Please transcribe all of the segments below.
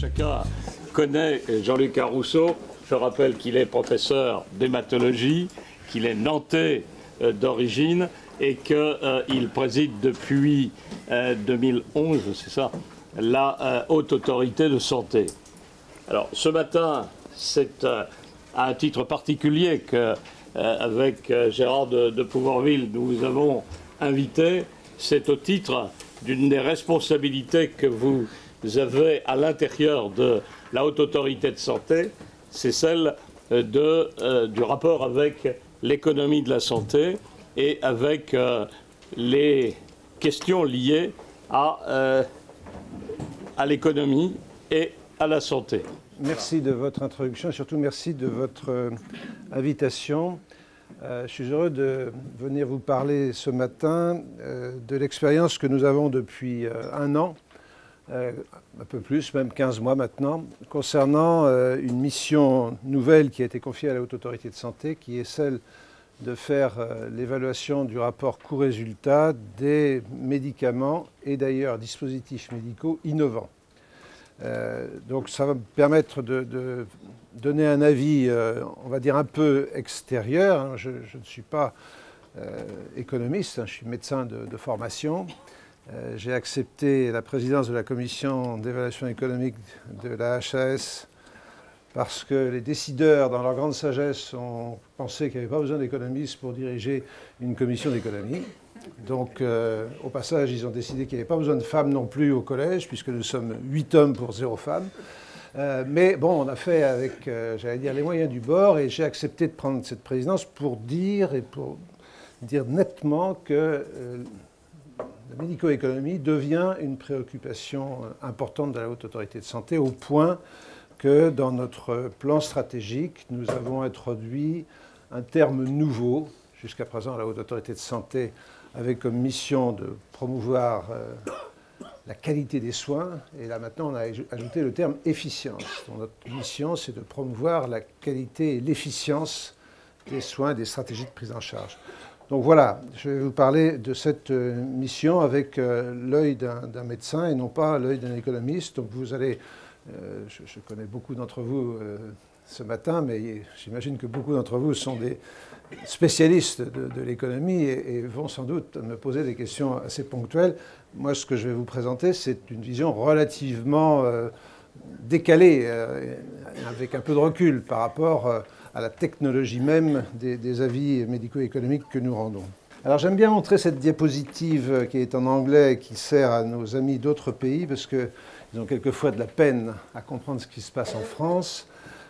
Chacun connaît Jean-Luc Arrousseau. Je rappelle qu'il est professeur d'hématologie, qu'il est nantais d'origine et qu'il préside depuis 2011, c'est ça, la Haute Autorité de Santé. Alors ce matin, c'est à un titre particulier qu'avec Gérard de Pouvorville, nous vous avons invité. C'est au titre d'une des responsabilités que vous avez à l'intérieur de la Haute Autorité de Santé, c'est celle du rapport avec l'économie de la santé et avec les questions liées à l'économie et à la santé. Merci de votre introduction et surtout merci de votre invitation. Je suis heureux de venir vous parler ce matin de l'expérience que nous avons depuis un an, un peu plus, même 15 mois maintenant, concernant une mission nouvelle qui a été confiée à la Haute Autorité de Santé, qui est celle de faire l'évaluation du rapport coût-résultat des médicaments et d'ailleurs dispositifs médicaux innovants. Donc ça va me permettre de donner un avis, on va dire, un peu extérieur. Je ne suis pas économiste, je suis médecin de formation. J'ai accepté la présidence de la commission d'évaluation économique de la HAS parce que les décideurs, dans leur grande sagesse, ont pensé qu'il n'y avait pas besoin d'économistes pour diriger une commission d'économie. Donc, au passage, ils ont décidé qu'il n'y avait pas besoin de femmes non plus au collège, puisque nous sommes 8 hommes pour 0 femme. Mais bon, on a fait avec, j'allais dire, les moyens du bord, et j'ai accepté de prendre cette présidence pour dire nettement que la médico-économie devient une préoccupation importante de la Haute Autorité de Santé, au point que dans notre plan stratégique, nous avons introduit un terme nouveau. Jusqu'à présent, la Haute Autorité de Santé avait comme mission de promouvoir la qualité des soins. Et là, maintenant, on a ajouté le terme efficience. Donc, notre mission, c'est de promouvoir la qualité et l'efficience des soins et des stratégies de prise en charge. Donc voilà, je vais vous parler de cette mission avec l'œil d'un médecin et non pas l'œil d'un économiste. Donc vous allez, je connais beaucoup d'entre vous ce matin, mais j'imagine que beaucoup d'entre vous sont des spécialistes de l'économie et vont sans doute me poser des questions assez ponctuelles. Moi, ce que je vais vous présenter, c'est une vision relativement décalée, avec un peu de recul par rapport à la technologie même des avis médico-économiques que nous rendons. Alors j'aime bien montrer cette diapositive qui est en anglais et qui sert à nos amis d'autres pays parce qu'ils ont quelquefois de la peine à comprendre ce qui se passe en France.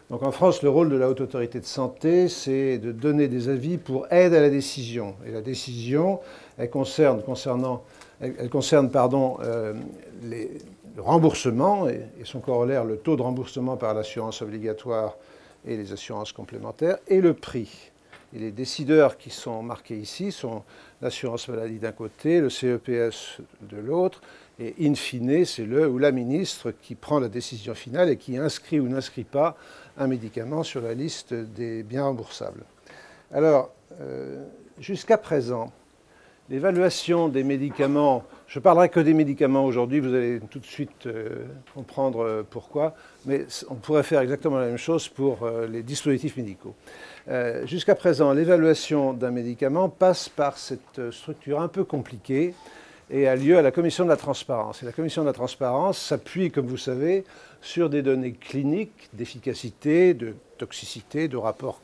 Donc en France, le rôle de la Haute Autorité de Santé, c'est de donner des avis pour aide à la décision. Et la décision, elle concerne le remboursement et son corollaire, le taux de remboursement par l'assurance obligatoire et les assurances complémentaires, et le prix. Et les décideurs qui sont marqués ici sont l'assurance maladie d'un côté, le CEPS de l'autre, et in fine, c'est le ou la ministre qui prend la décision finale et qui inscrit ou n'inscrit pas un médicament sur la liste des biens remboursables. Alors, jusqu'à présent, l'évaluation des médicaments, je ne parlerai que des médicaments aujourd'hui, vous allez tout de suite comprendre pourquoi, mais on pourrait faire exactement la même chose pour les dispositifs médicaux. Jusqu'à présent, l'évaluation d'un médicament passe par cette structure un peu compliquée et a lieu à la Commission de la Transparence. Et la Commission de la Transparence s'appuie, comme vous savez, sur des données cliniques d'efficacité, de toxicité, de rapport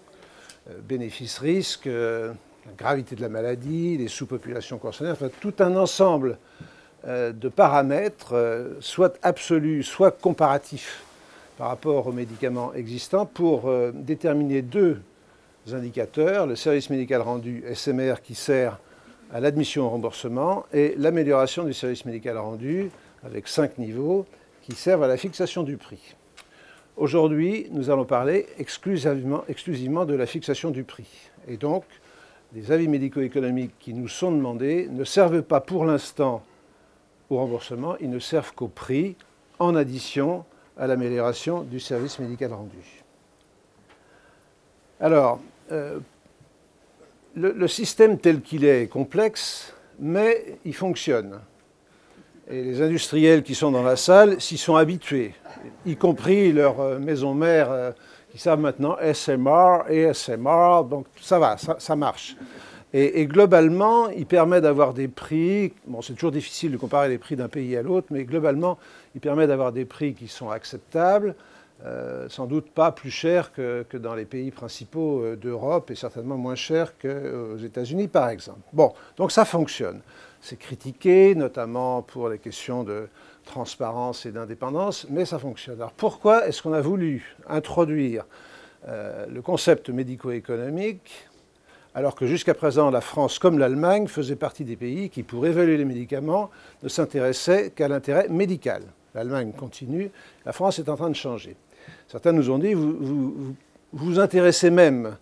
bénéfice-risque, la gravité de la maladie, les sous-populations concernées, enfin tout un ensemble de paramètres, soit absolus, soit comparatifs par rapport aux médicaments existants, pour déterminer deux indicateurs, le service médical rendu, SMR, qui sert à l'admission au remboursement, et l'amélioration du service médical rendu, avec 5 niveaux, qui servent à la fixation du prix. Aujourd'hui, nous allons parler exclusivement de la fixation du prix. Et donc, les avis médico-économiques qui nous sont demandés ne servent pas pour l'instant au remboursement, ils ne servent qu'au prix, en addition à l'amélioration du service médical rendu. Alors, le système tel qu'il est complexe, mais il fonctionne. Et les industriels qui sont dans la salle s'y sont habitués, y compris leur maison mère qui savent maintenant SMR et SMR, donc ça va, ça marche. Et globalement, il permet d'avoir des prix, bon c'est toujours difficile de comparer les prix d'un pays à l'autre, mais globalement, il permet d'avoir des prix qui sont acceptables, sans doute pas plus chers que dans les pays principaux d'Europe et certainement moins chers qu'aux États-Unis par exemple. Bon, donc ça fonctionne. C'est critiqué, notamment pour les questions de transparence et d'indépendance, mais ça fonctionne. Alors pourquoi est-ce qu'on a voulu introduire le concept médico-économique alors que jusqu'à présent la France comme l'Allemagne faisaient partie des pays qui, pour évaluer les médicaments, ne s'intéressaient qu'à l'intérêt médical? L'Allemagne continue, la France est en train de changer. Certains nous ont dit, vous vous intéressez même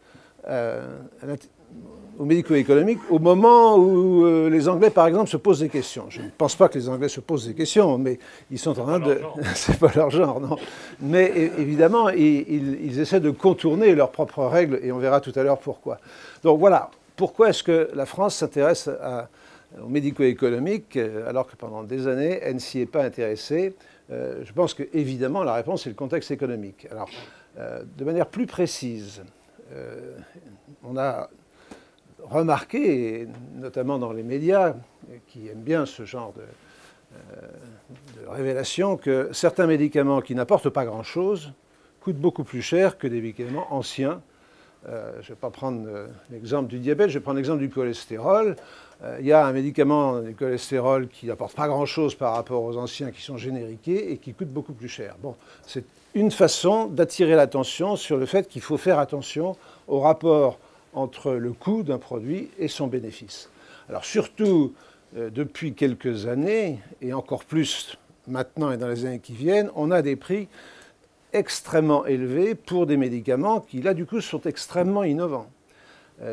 au médico-économique au moment où les Anglais, par exemple, se posent des questions. Je ne pense pas que les Anglais se posent des questions, mais ils sont en train de... C'est pas leur genre, non. Mais évidemment, ils essaient de contourner leurs propres règles, et on verra tout à l'heure pourquoi. Donc voilà, pourquoi est-ce que la France s'intéresse au médico-économique, alors que pendant des années, elle ne s'y est pas intéressée? Je pense qu'évidemment, la réponse, c'est le contexte économique. Alors, de manière plus précise, on a remarqué, notamment dans les médias, qui aiment bien ce genre de révélation, que certains médicaments qui n'apportent pas grand-chose coûtent beaucoup plus cher que des médicaments anciens. Je ne vais pas prendre l'exemple du diabète, je vais prendre l'exemple du cholestérol. Il y a un médicament du cholestérol qui n'apporte pas grand-chose par rapport aux anciens qui sont génériqués et qui coûte beaucoup plus cher. Bon, c'est une façon d'attirer l'attention sur le fait qu'il faut faire attention au rapport entre le coût d'un produit et son bénéfice. Alors surtout depuis quelques années, et encore plus maintenant et dans les années qui viennent, on a des prix extrêmement élevés pour des médicaments qui, là, du coup, sont extrêmement innovants.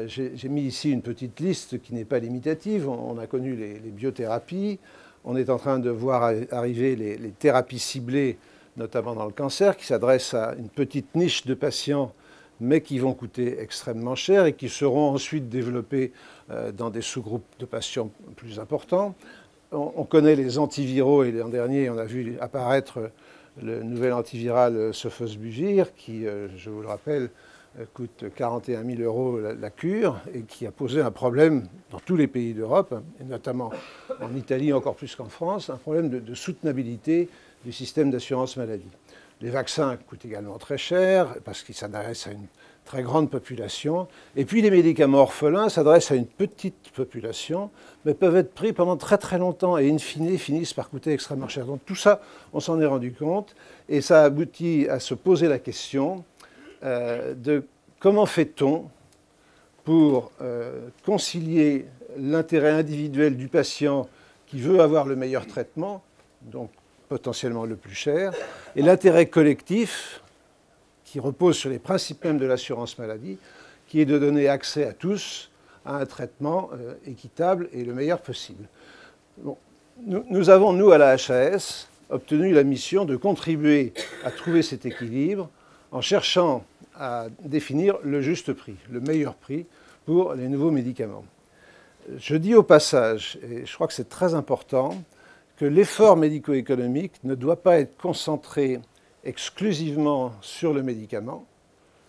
J'ai mis ici une petite liste qui n'est pas limitative. On a connu les biothérapies. On est en train de voir arriver les thérapies ciblées, notamment dans le cancer, qui s'adressent à une petite niche de patients, mais qui vont coûter extrêmement cher et qui seront ensuite développés dans des sous-groupes de patients plus importants. On connaît les antiviraux et l'an dernier, on a vu apparaître le nouvel antiviral Sofosbuvir qui, je vous le rappelle, coûte 41 000 € la cure et qui a posé un problème dans tous les pays d'Europe, et notamment en Italie encore plus qu'en France, un problème de soutenabilité du système d'assurance maladie. Les vaccins coûtent également très cher parce qu'ils s'adressent à une très grande population. Et puis les médicaments orphelins s'adressent à une petite population, mais peuvent être pris pendant très très longtemps et in fine finissent par coûter extrêmement cher. Donc tout ça, on s'en est rendu compte et ça aboutit à se poser la question de comment fait-on pour concilier l'intérêt individuel du patient qui veut avoir le meilleur traitement, donc potentiellement le plus cher, et l'intérêt collectif qui repose sur les principes mêmes de l'assurance maladie, qui est de donner accès à tous à un traitement équitable et le meilleur possible. Bon. Nous avons, nous, à la HAS, obtenu la mission de contribuer à trouver cet équilibre en cherchant à définir le juste prix, le meilleur prix pour les nouveaux médicaments. Je dis au passage, et je crois que c'est très important, que l'effort médico-économique ne doit pas être concentré exclusivement sur le médicament.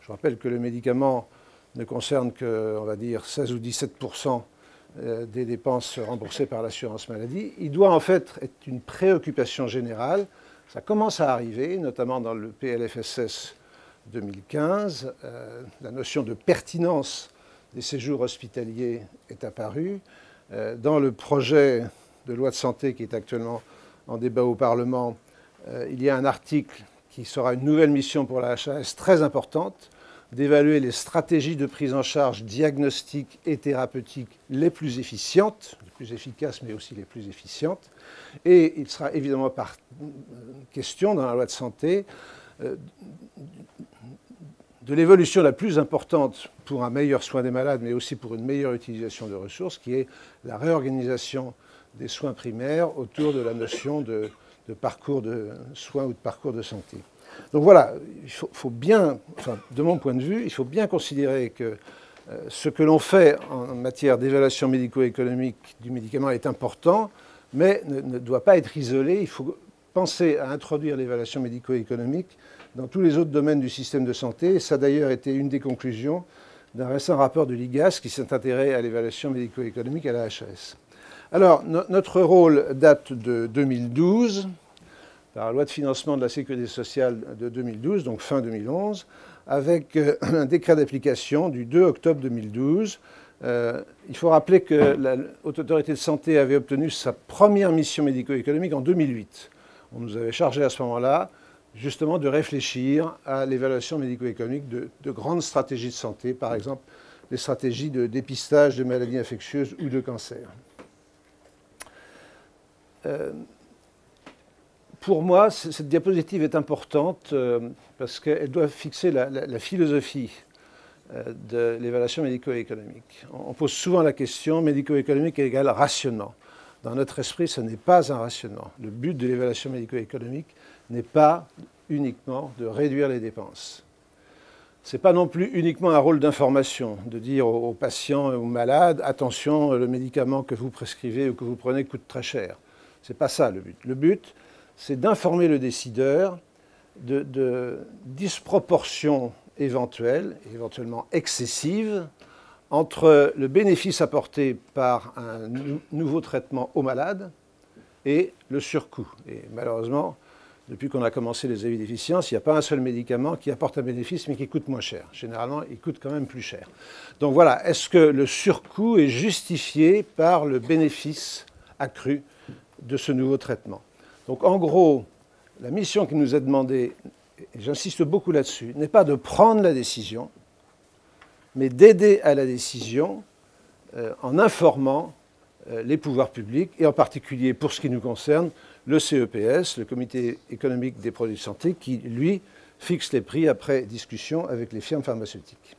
Je rappelle que le médicament ne concerne que, on va dire, 16 ou 17% des dépenses remboursées par l'assurance maladie. Il doit en fait être une préoccupation générale. Ça commence à arriver, notamment dans le PLFSS 2015. La notion de pertinence des séjours hospitaliers est apparue. Dans le projet de loi de santé qui est actuellement en débat au Parlement, il y a un article qui sera une nouvelle mission pour la HAS très importante, d'évaluer les stratégies de prise en charge diagnostiques et thérapeutiques les plus efficientes, les plus efficaces mais aussi les plus efficientes. Et il sera évidemment question dans la loi de santé de l'évolution la plus importante pour un meilleur soin des malades mais aussi pour une meilleure utilisation de ressources, qui est la réorganisation des soins primaires autour de la notion de parcours de soins ou de parcours de santé. Donc voilà, il faut bien, enfin, de mon point de vue, il faut bien considérer que ce que l'on fait en matière d'évaluation médico-économique du médicament est important, mais ne doit pas être isolé. Il faut penser à introduire l'évaluation médico-économique dans tous les autres domaines du système de santé. Et ça a d'ailleurs été une des conclusions d'un récent rapport de l'IGAS qui s'est intéressé à l'évaluation médico-économique à la HAS. Alors, notre rôle date de 2012, par la loi de financement de la sécurité sociale de 2012, donc fin 2011, avec un décret d'application du 2 octobre 2012. Il faut rappeler que la Haute Autorité de Santé avait obtenu sa première mission médico-économique en 2008. On nous avait chargé à ce moment-là, justement, de réfléchir à l'évaluation médico-économique de grandes stratégies de santé, par exemple les stratégies de dépistage de maladies infectieuses ou de cancer. Pour moi, cette diapositive est importante parce qu'elle doit fixer la philosophie de l'évaluation médico-économique. On pose souvent la question médico-économique égale rationnement. Dans notre esprit, ce n'est pas un rationnement. Le but de l'évaluation médico-économique n'est pas uniquement de réduire les dépenses. Ce n'est pas non plus uniquement un rôle d'information, de dire aux patients et aux malades, attention, le médicament que vous prescrivez ou que vous prenez coûte très cher. Ce n'est pas ça le but. Le but, c'est d'informer le décideur de disproportions éventuelles, éventuellement excessives, entre le bénéfice apporté par un nouveau traitement aux malades et le surcoût. Et malheureusement, depuis qu'on a commencé les avis d'efficience, il n'y a pas un seul médicament qui apporte un bénéfice mais qui coûte moins cher. Généralement, il coûte quand même plus cher. Donc voilà, est-ce que le surcoût est justifié par le bénéfice accru de ce nouveau traitement? Donc en gros, la mission qui nous est demandée, et j'insiste beaucoup là-dessus, n'est pas de prendre la décision, mais d'aider à la décision en informant les pouvoirs publics, et en particulier pour ce qui nous concerne, le CEPS, le Comité économique des produits de santé, qui, lui, fixe les prix après discussion avec les firmes pharmaceutiques.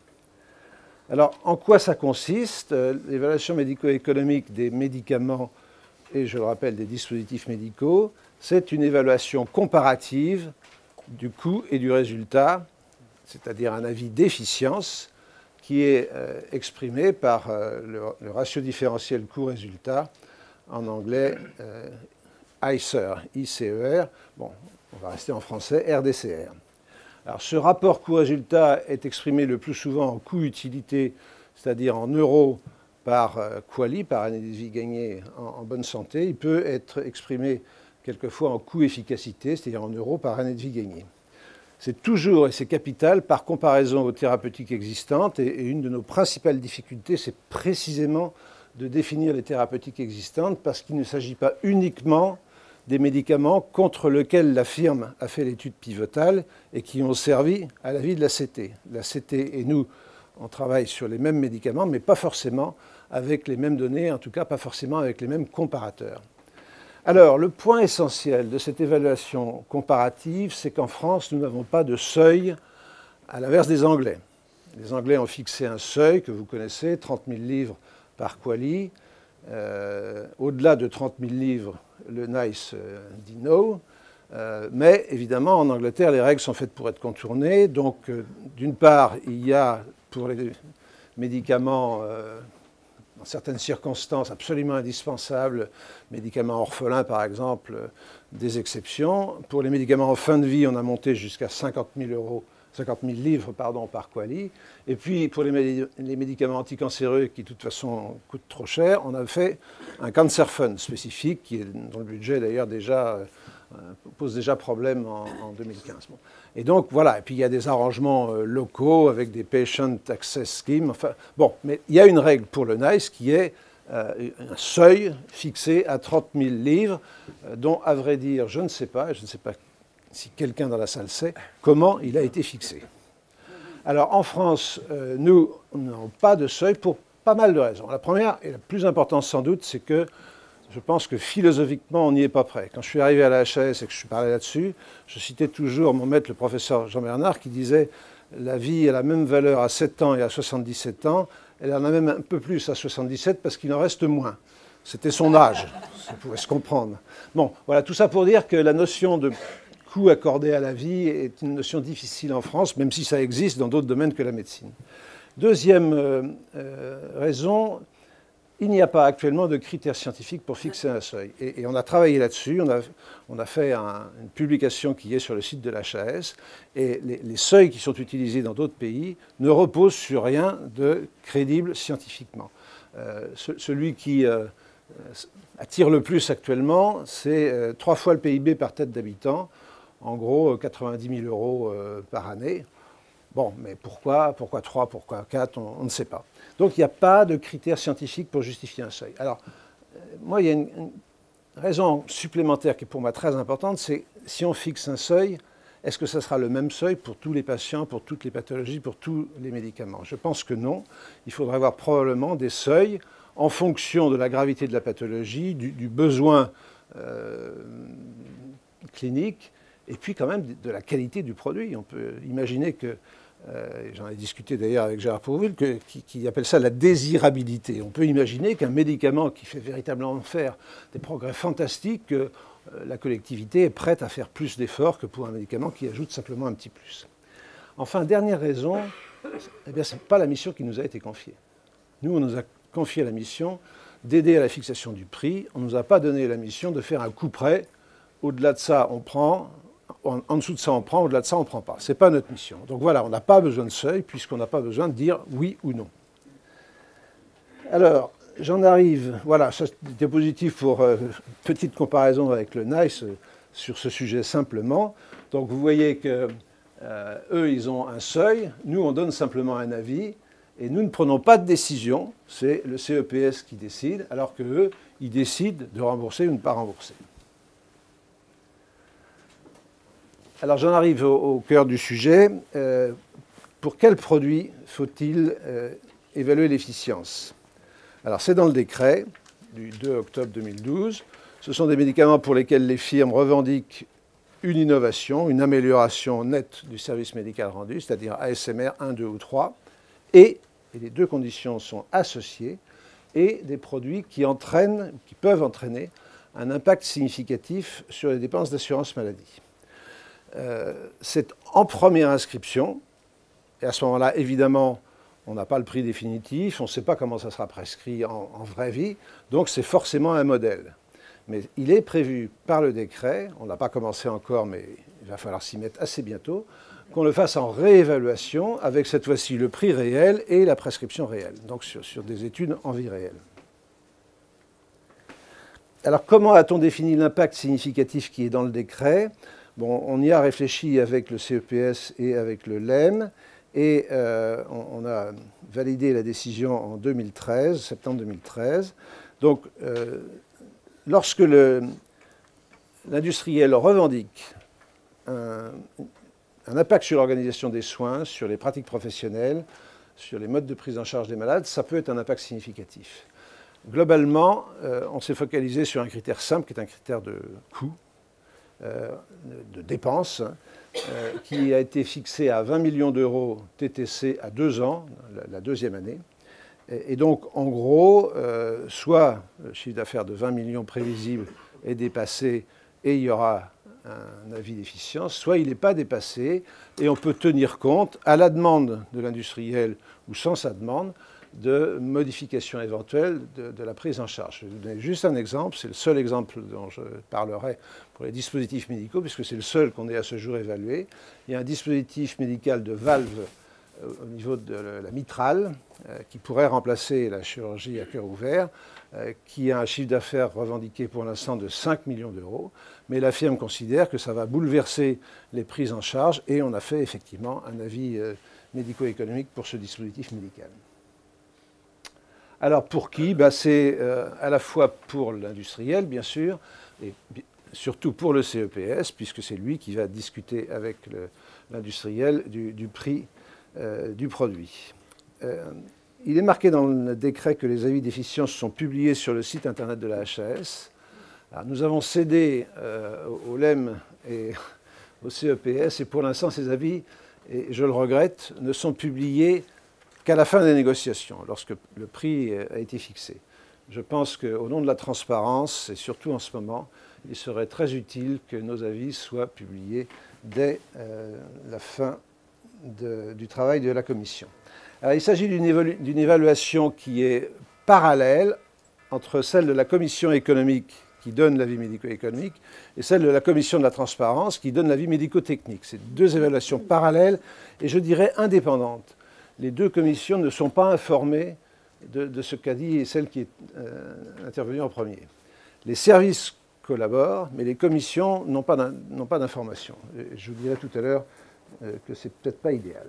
Alors, en quoi ça consiste? L'évaluation médico-économique des médicaments et, je le rappelle, des dispositifs médicaux, c'est une évaluation comparative du coût et du résultat, c'est-à-dire un avis d'efficience, qui est exprimé par le ratio différentiel coût-résultat, en anglais ICER, I-C-E-R, bon, on va rester en français, RDCR. Alors ce rapport coût-résultat est exprimé le plus souvent en coût-utilité, c'est-à-dire en euros par QALY, par année de vie gagnée en bonne santé. Il peut être exprimé quelquefois en coût-efficacité, c'est-à-dire en euros par année de vie gagnée. C'est toujours, et c'est capital, par comparaison aux thérapeutiques existantes, et une de nos principales difficultés, c'est précisément de définir les thérapeutiques existantes, parce qu'il ne s'agit pas uniquement des médicaments contre lesquels la firme a fait l'étude pivotale et qui ont servi à la vie de la CT. La CT et nous, on travaille sur les mêmes médicaments, mais pas forcément avec les mêmes données, en tout cas pas forcément avec les mêmes comparateurs. Alors, le point essentiel de cette évaluation comparative, c'est qu'en France, nous n'avons pas de seuil à l'inverse des Anglais. Les Anglais ont fixé un seuil que vous connaissez, 30 000 livres par QALY. Au-delà de 30 000 livres, le NICE dit no. Mais évidemment, en Angleterre, les règles sont faites pour être contournées. Donc, d'une part, il y a pour les médicaments, dans certaines circonstances absolument indispensables, médicaments orphelins par exemple, des exceptions. Pour les médicaments en fin de vie, on a monté jusqu'à 50 000 livres par QALY. Et puis pour les médicaments anticancéreux qui de toute façon coûtent trop cher, on a fait un Cancer Fund spécifique dont le budget d'ailleurs pose déjà problème en 2015. Bon. Et donc voilà, et puis il y a des arrangements locaux avec des Patient Access Schemes. Enfin, bon, mais il y a une règle pour le NICE qui est un seuil fixé à 30 000 livres, dont à vrai dire, je ne sais pas si quelqu'un dans la salle sait, comment il a été fixé. Alors en France, nous n'avons pas de seuil pour pas mal de raisons. La première, et la plus importante sans doute, c'est que je pense que philosophiquement, on n'y est pas prêt. Quand je suis arrivé à la HAS et que je suis parlé là-dessus, je citais toujours mon maître, le professeur Jean Bernard, qui disait « La vie a la même valeur à 7 ans et à 77 ans, elle en a même un peu plus à 77 parce qu'il en reste moins. » C'était son âge, ça pouvait se comprendre. Bon, voilà, tout ça pour dire que la notion de coût accordé à la vie est une notion difficile en France, même si ça existe dans d'autres domaines que la médecine. Deuxième raison, il n'y a pas actuellement de critères scientifiques pour fixer un seuil. Et on a travaillé là-dessus, on a fait une publication qui est sur le site de l'HAS, et les seuils qui sont utilisés dans d'autres pays ne reposent sur rien de crédible scientifiquement. Celui qui attire le plus actuellement, c'est 3 fois le PIB par tête d'habitant, en gros 90 000 € par année. Bon, mais pourquoi 3, pourquoi 4, on ne sait pas. Donc il n'y a pas de critères scientifiques pour justifier un seuil. Alors, moi, il y a une raison supplémentaire qui est pour moi très importante, c'est si on fixe un seuil, est-ce que ça sera le même seuil pour tous les patients, pour toutes les pathologies, pour tous les médicaments? Je pense que non. Il faudra avoir probablement des seuils en fonction de la gravité de la pathologie, du besoin clinique, et puis quand même de la qualité du produit. On peut imaginer que, j'en ai discuté d'ailleurs avec Gérard Pourville, qui appelle ça la désirabilité. On peut imaginer qu'un médicament qui fait véritablement faire des progrès fantastiques, la collectivité est prête à faire plus d'efforts que pour un médicament qui ajoute simplement un petit plus. Enfin, dernière raison, eh bien, ce n'est pas la mission qui nous a été confiée. Nous, on nous a confié la mission d'aider à la fixation du prix. On ne nous a pas donné la mission de faire un coup près. Au-delà de ça, on prend. En dessous de ça, on prend. Au-delà de ça, on ne prend pas. Ce n'est pas notre mission. Donc voilà, on n'a pas besoin de seuil puisqu'on n'a pas besoin de dire oui ou non. Alors, j'en arrive. Voilà, ça c'était positif pour petite comparaison avec le NICE sur ce sujet simplement. Donc vous voyez que eux, ils ont un seuil. Nous, on donne simplement un avis. Et nous ne prenons pas de décision. C'est le CEPS qui décide, alors qu'eux, ils décident de rembourser ou de ne pas rembourser. Alors j'en arrive au cœur du sujet. Pour quel produit faut-il évaluer l'efficience? Alors c'est dans le décret du 2 octobre 2012. Ce sont des médicaments pour lesquels les firmes revendiquent une innovation, une amélioration nette du service médical rendu, c'est-à-dire ASMR 1, 2 ou 3, et les deux conditions sont associées, et des produits qui peuvent entraîner un impact significatif sur les dépenses d'assurance maladie. C'est en première inscription, et à ce moment-là, évidemment, on n'a pas le prix définitif, on ne sait pas comment ça sera prescrit en vraie vie, donc c'est forcément un modèle. Mais il est prévu par le décret, on n'a pas commencé encore, mais il va falloir s'y mettre assez bientôt, qu'on le fasse en réévaluation, avec cette fois-ci le prix réel et la prescription réelle, donc sur des études en vie réelle. Alors comment a-t-on défini l'impact significatif qui est dans le décret? Bon, on y a réfléchi avec le CEPS et avec le LEM, et on a validé la décision en 2013, septembre 2013. Donc, lorsque l'industriel revendique un impact sur l'organisation des soins, sur les pratiques professionnelles, sur les modes de prise en charge des malades, ça peut être un impact significatif. Globalement, on s'est focalisé sur un critère simple, qui est un critère de coût, de dépenses, qui a été fixé à 20 millions d'euros TTC à 2 ans, la deuxième année. Et donc, en gros, soit le chiffre d'affaires de 20 millions prévisible est dépassé et il y aura un avis d'efficience, soit il n'est pas dépassé et on peut tenir compte, à la demande de l'industriel ou sans sa demande, de modifications éventuelles de la prise en charge. Je vais vous donner juste un exemple, c'est le seul exemple dont je parlerai pour les dispositifs médicaux, puisque c'est le seul qu'on ait à ce jour évalué. Il y a un dispositif médical de valve au niveau de la mitrale, qui pourrait remplacer la chirurgie à cœur ouvert, qui a un chiffre d'affaires revendiqué pour l'instant de 5 millions d'euros, mais la firme considère que ça va bouleverser les prises en charge, et on a fait effectivement un avis médico-économique pour ce dispositif médical. Alors pour qui? C'est à la fois pour l'industriel, bien sûr, et surtout pour le CEPS, puisque c'est lui qui va discuter avec l'industriel du prix du produit. Il est marqué dans le décret que les avis d'efficience sont publiés sur le site internet de la HAS. Alors, nous avons cédé au LEM et au CEPS, et pour l'instant, ces avis, et je le regrette, ne sont publiés qu'à la fin des négociations, lorsque le prix a été fixé. Je pense qu'au nom de la transparence, et surtout en ce moment, il serait très utile que nos avis soient publiés dès la fin du travail de la Commission. Alors, il s'agit d'une évaluation qui est parallèle entre celle de la commission économique qui donne l'avis médico-économique et celle de la commission de la transparence qui donne l'avis médico-technique. C'est deux évaluations parallèles et je dirais indépendantes. Les deux commissions ne sont pas informées de ce qu'a dit celle qui est intervenue en premier. Les services collaborent, mais les commissions n'ont pas d'informations. Je vous dirai tout à l'heure que c'est peut-être pas idéal.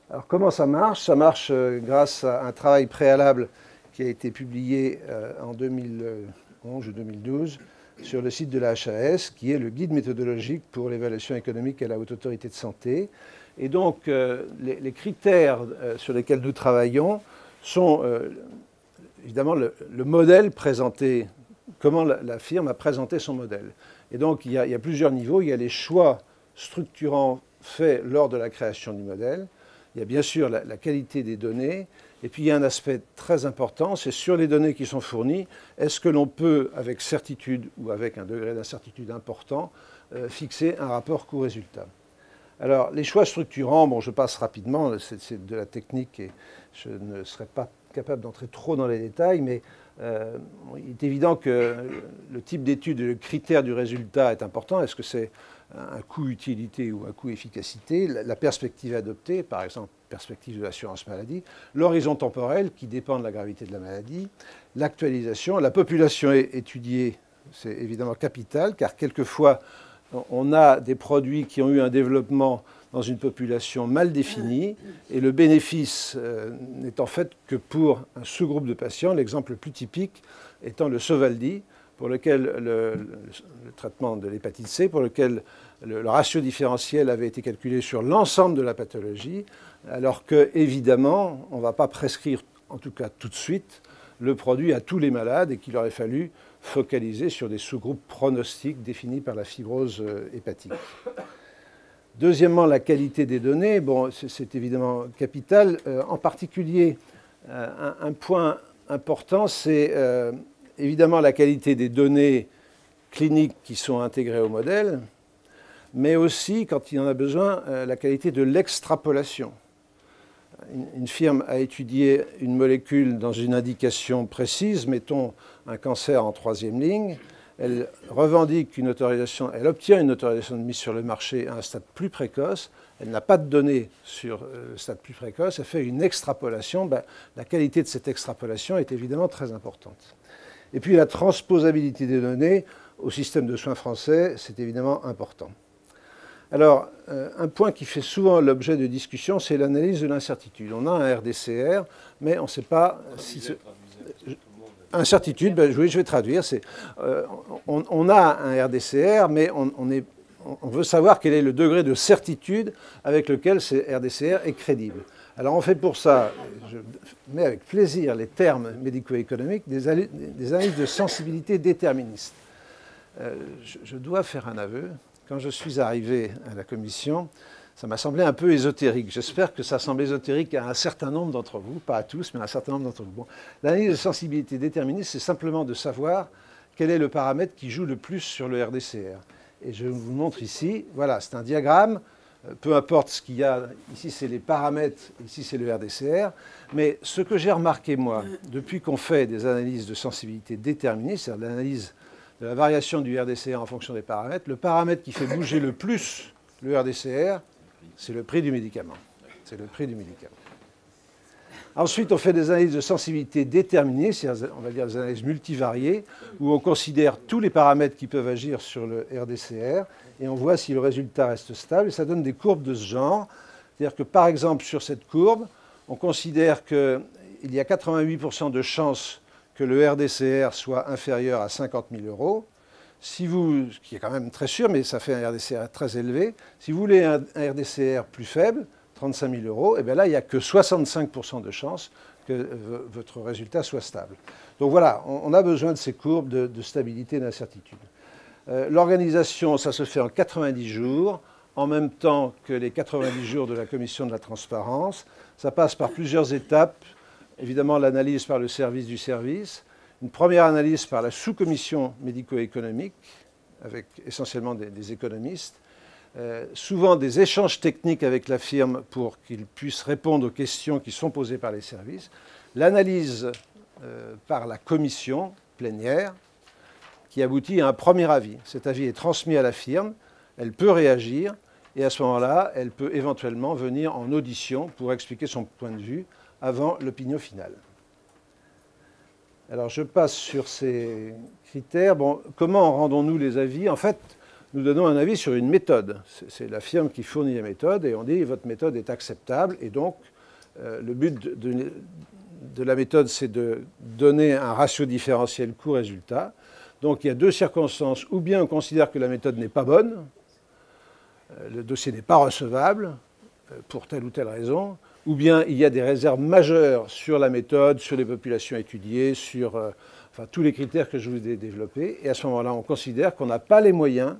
Alors comment ça marche? Ça marche grâce à un travail préalable qui a été publié en 2011 ou 2012 sur le site de la HAS, qui est le guide méthodologique pour l'évaluation économique à la Haute Autorité de Santé. Et donc les critères sur lesquels nous travaillons sont évidemment le modèle présenté, comment la firme a présenté son modèle. Et donc il y a plusieurs niveaux. Il y a les choix structurants faits lors de la création du modèle. Il y a bien sûr la qualité des données, et puis il y a un aspect très important, c'est sur les données qui sont fournies, est-ce que l'on peut, avec certitude ou avec un degré d'incertitude important, fixer un rapport coût-résultat. Alors, les choix structurants, bon, je passe rapidement, c'est de la technique et je ne serai pas capable d'entrer trop dans les détails, mais il est évident que le type d'étude et le critère du résultat est important. Est-ce que c'est un coût-utilité ou un coût-efficacité, la perspective adoptée, par exemple, perspective de l'assurance maladie, l'horizon temporel qui dépend de la gravité de la maladie, l'actualisation, la population étudiée, c'est évidemment capital, car quelquefois, on a des produits qui ont eu un développement dans une population mal définie, et le bénéfice n'est en fait que pour un sous-groupe de patients, l'exemple le plus typique étant le Sovaldi, pour lequel le traitement de l'hépatite C, pour lequel le ratio différentiel avait été calculé sur l'ensemble de la pathologie, alors que, évidemment, on ne va pas prescrire, en tout cas tout de suite, le produit à tous les malades et qu'il aurait fallu focaliser sur des sous-groupes pronostiques définis par la fibrose hépatique. Deuxièmement, la qualité des données, bon, c'est évidemment capital. En particulier, un point important, c'est évidemment la qualité des données cliniques qui sont intégrées au modèle, mais aussi, quand il y en a besoin, la qualité de l'extrapolation. Une firme a étudié une molécule dans une indication précise, mettons un cancer en 3e ligne, elle revendique une autorisation, elle obtient une autorisation de mise sur le marché à un stade plus précoce, elle n'a pas de données sur le stade plus précoce, elle fait une extrapolation, la qualité de cette extrapolation est évidemment très importante. Et puis la transposabilité des données au système de soins français, c'est évidemment important. Alors, un point qui fait souvent l'objet de discussions, c'est l'analyse de l'incertitude. On a un RDCR, mais on ne sait pas si... Incertitude, oui, je vais traduire. On a un RDCR, mais on veut savoir quel est le degré de certitude avec lequel ce RDCR est crédible. Alors on fait pour ça, je mets avec plaisir les termes médico-économiques, des analyses de sensibilité déterministes. Je dois faire un aveu. Quand je suis arrivé à la commission, ça m'a semblé un peu ésotérique. J'espère que ça semble ésotérique à un certain nombre d'entre vous, pas à tous, mais à un certain nombre d'entre vous. Bon, l'analyse de sensibilité déterministe, c'est simplement de savoir quel est le paramètre qui joue le plus sur le RDCR. Et je vous montre ici, voilà, c'est un diagramme, peu importe ce qu'il y a, ici c'est les paramètres, ici c'est le RDCR, mais ce que j'ai remarqué, moi, depuis qu'on fait des analyses de sensibilité déterministe, c'est-à-dire l'analyse de la variation du RDCR en fonction des paramètres, le paramètre qui fait bouger le plus le RDCR, c'est le prix du médicament. C'est le prix du médicament. Ensuite, on fait des analyses de sensibilité déterminées, c'est-à-dire, on va dire des analyses multivariées, où on considère tous les paramètres qui peuvent agir sur le RDCR, et on voit si le résultat reste stable, et ça donne des courbes de ce genre. C'est-à-dire que, par exemple, sur cette courbe, on considère qu'il y a 88% de chances que le RDCR soit inférieur à 50 000 €. Si vous, ce qui est quand même très sûr, mais ça fait un RDCR très élevé, si vous voulez un RDCR plus faible, 35 000 €, et bien là, il n'y a que 65% de chances que votre résultat soit stable. Donc voilà, on a besoin de ces courbes de stabilité et d'incertitude. L'organisation, ça se fait en 90 jours, en même temps que les 90 jours de la commission de la transparence. Ça passe par plusieurs étapes. Évidemment, l'analyse par le service du service, une première analyse par la sous-commission médico-économique, avec essentiellement des économistes, souvent des échanges techniques avec la firme pour qu'ils puissent répondre aux questions qui sont posées par les services, l'analyse par la commission plénière qui aboutit à un premier avis. Cet avis est transmis à la firme, elle peut réagir et à ce moment-là, elle peut éventuellement venir en audition pour expliquer son point de vue avant l'opinion finale. Alors je passe sur ces critères. Bon, comment rendons-nous les avis? En fait, nous donnons un avis sur une méthode. C'est la firme qui fournit la méthode et on dit votre méthode est acceptable et donc le but de la méthode, c'est de donner un ratio différentiel coût-résultat. Donc il y a deux circonstances. Ou bien on considère que la méthode n'est pas bonne, le dossier n'est pas recevable pour telle ou telle raison, ou bien il y a des réserves majeures sur la méthode, sur les populations étudiées, sur enfin, tous les critères que je vous ai développés. Et à ce moment-là, on considère qu'on n'a pas les moyens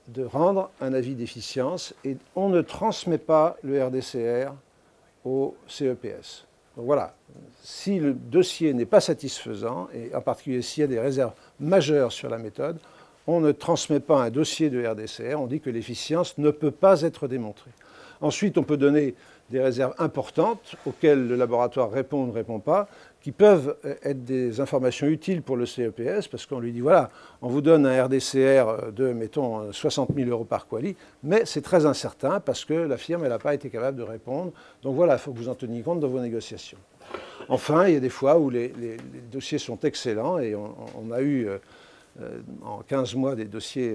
de rendre un avis d'efficience et on ne transmet pas le RDCR au CEPS. Donc voilà, si le dossier n'est pas satisfaisant, et en particulier s'il y a des réserves majeures sur la méthode, on ne transmet pas un dossier de RDCR, on dit que l'efficience ne peut pas être démontrée. Ensuite, on peut donner des réserves importantes auxquelles le laboratoire répond ou ne répond pas, qui peuvent être des informations utiles pour le CEPS, parce qu'on lui dit, voilà, on vous donne un RDCR de, mettons, 60 000 € par quali, mais c'est très incertain parce que la firme, elle n'a pas été capable de répondre. Donc voilà, il faut que vous en teniez compte dans vos négociations. Enfin, il y a des fois où les dossiers sont excellents, et on a eu en 15 mois des dossiers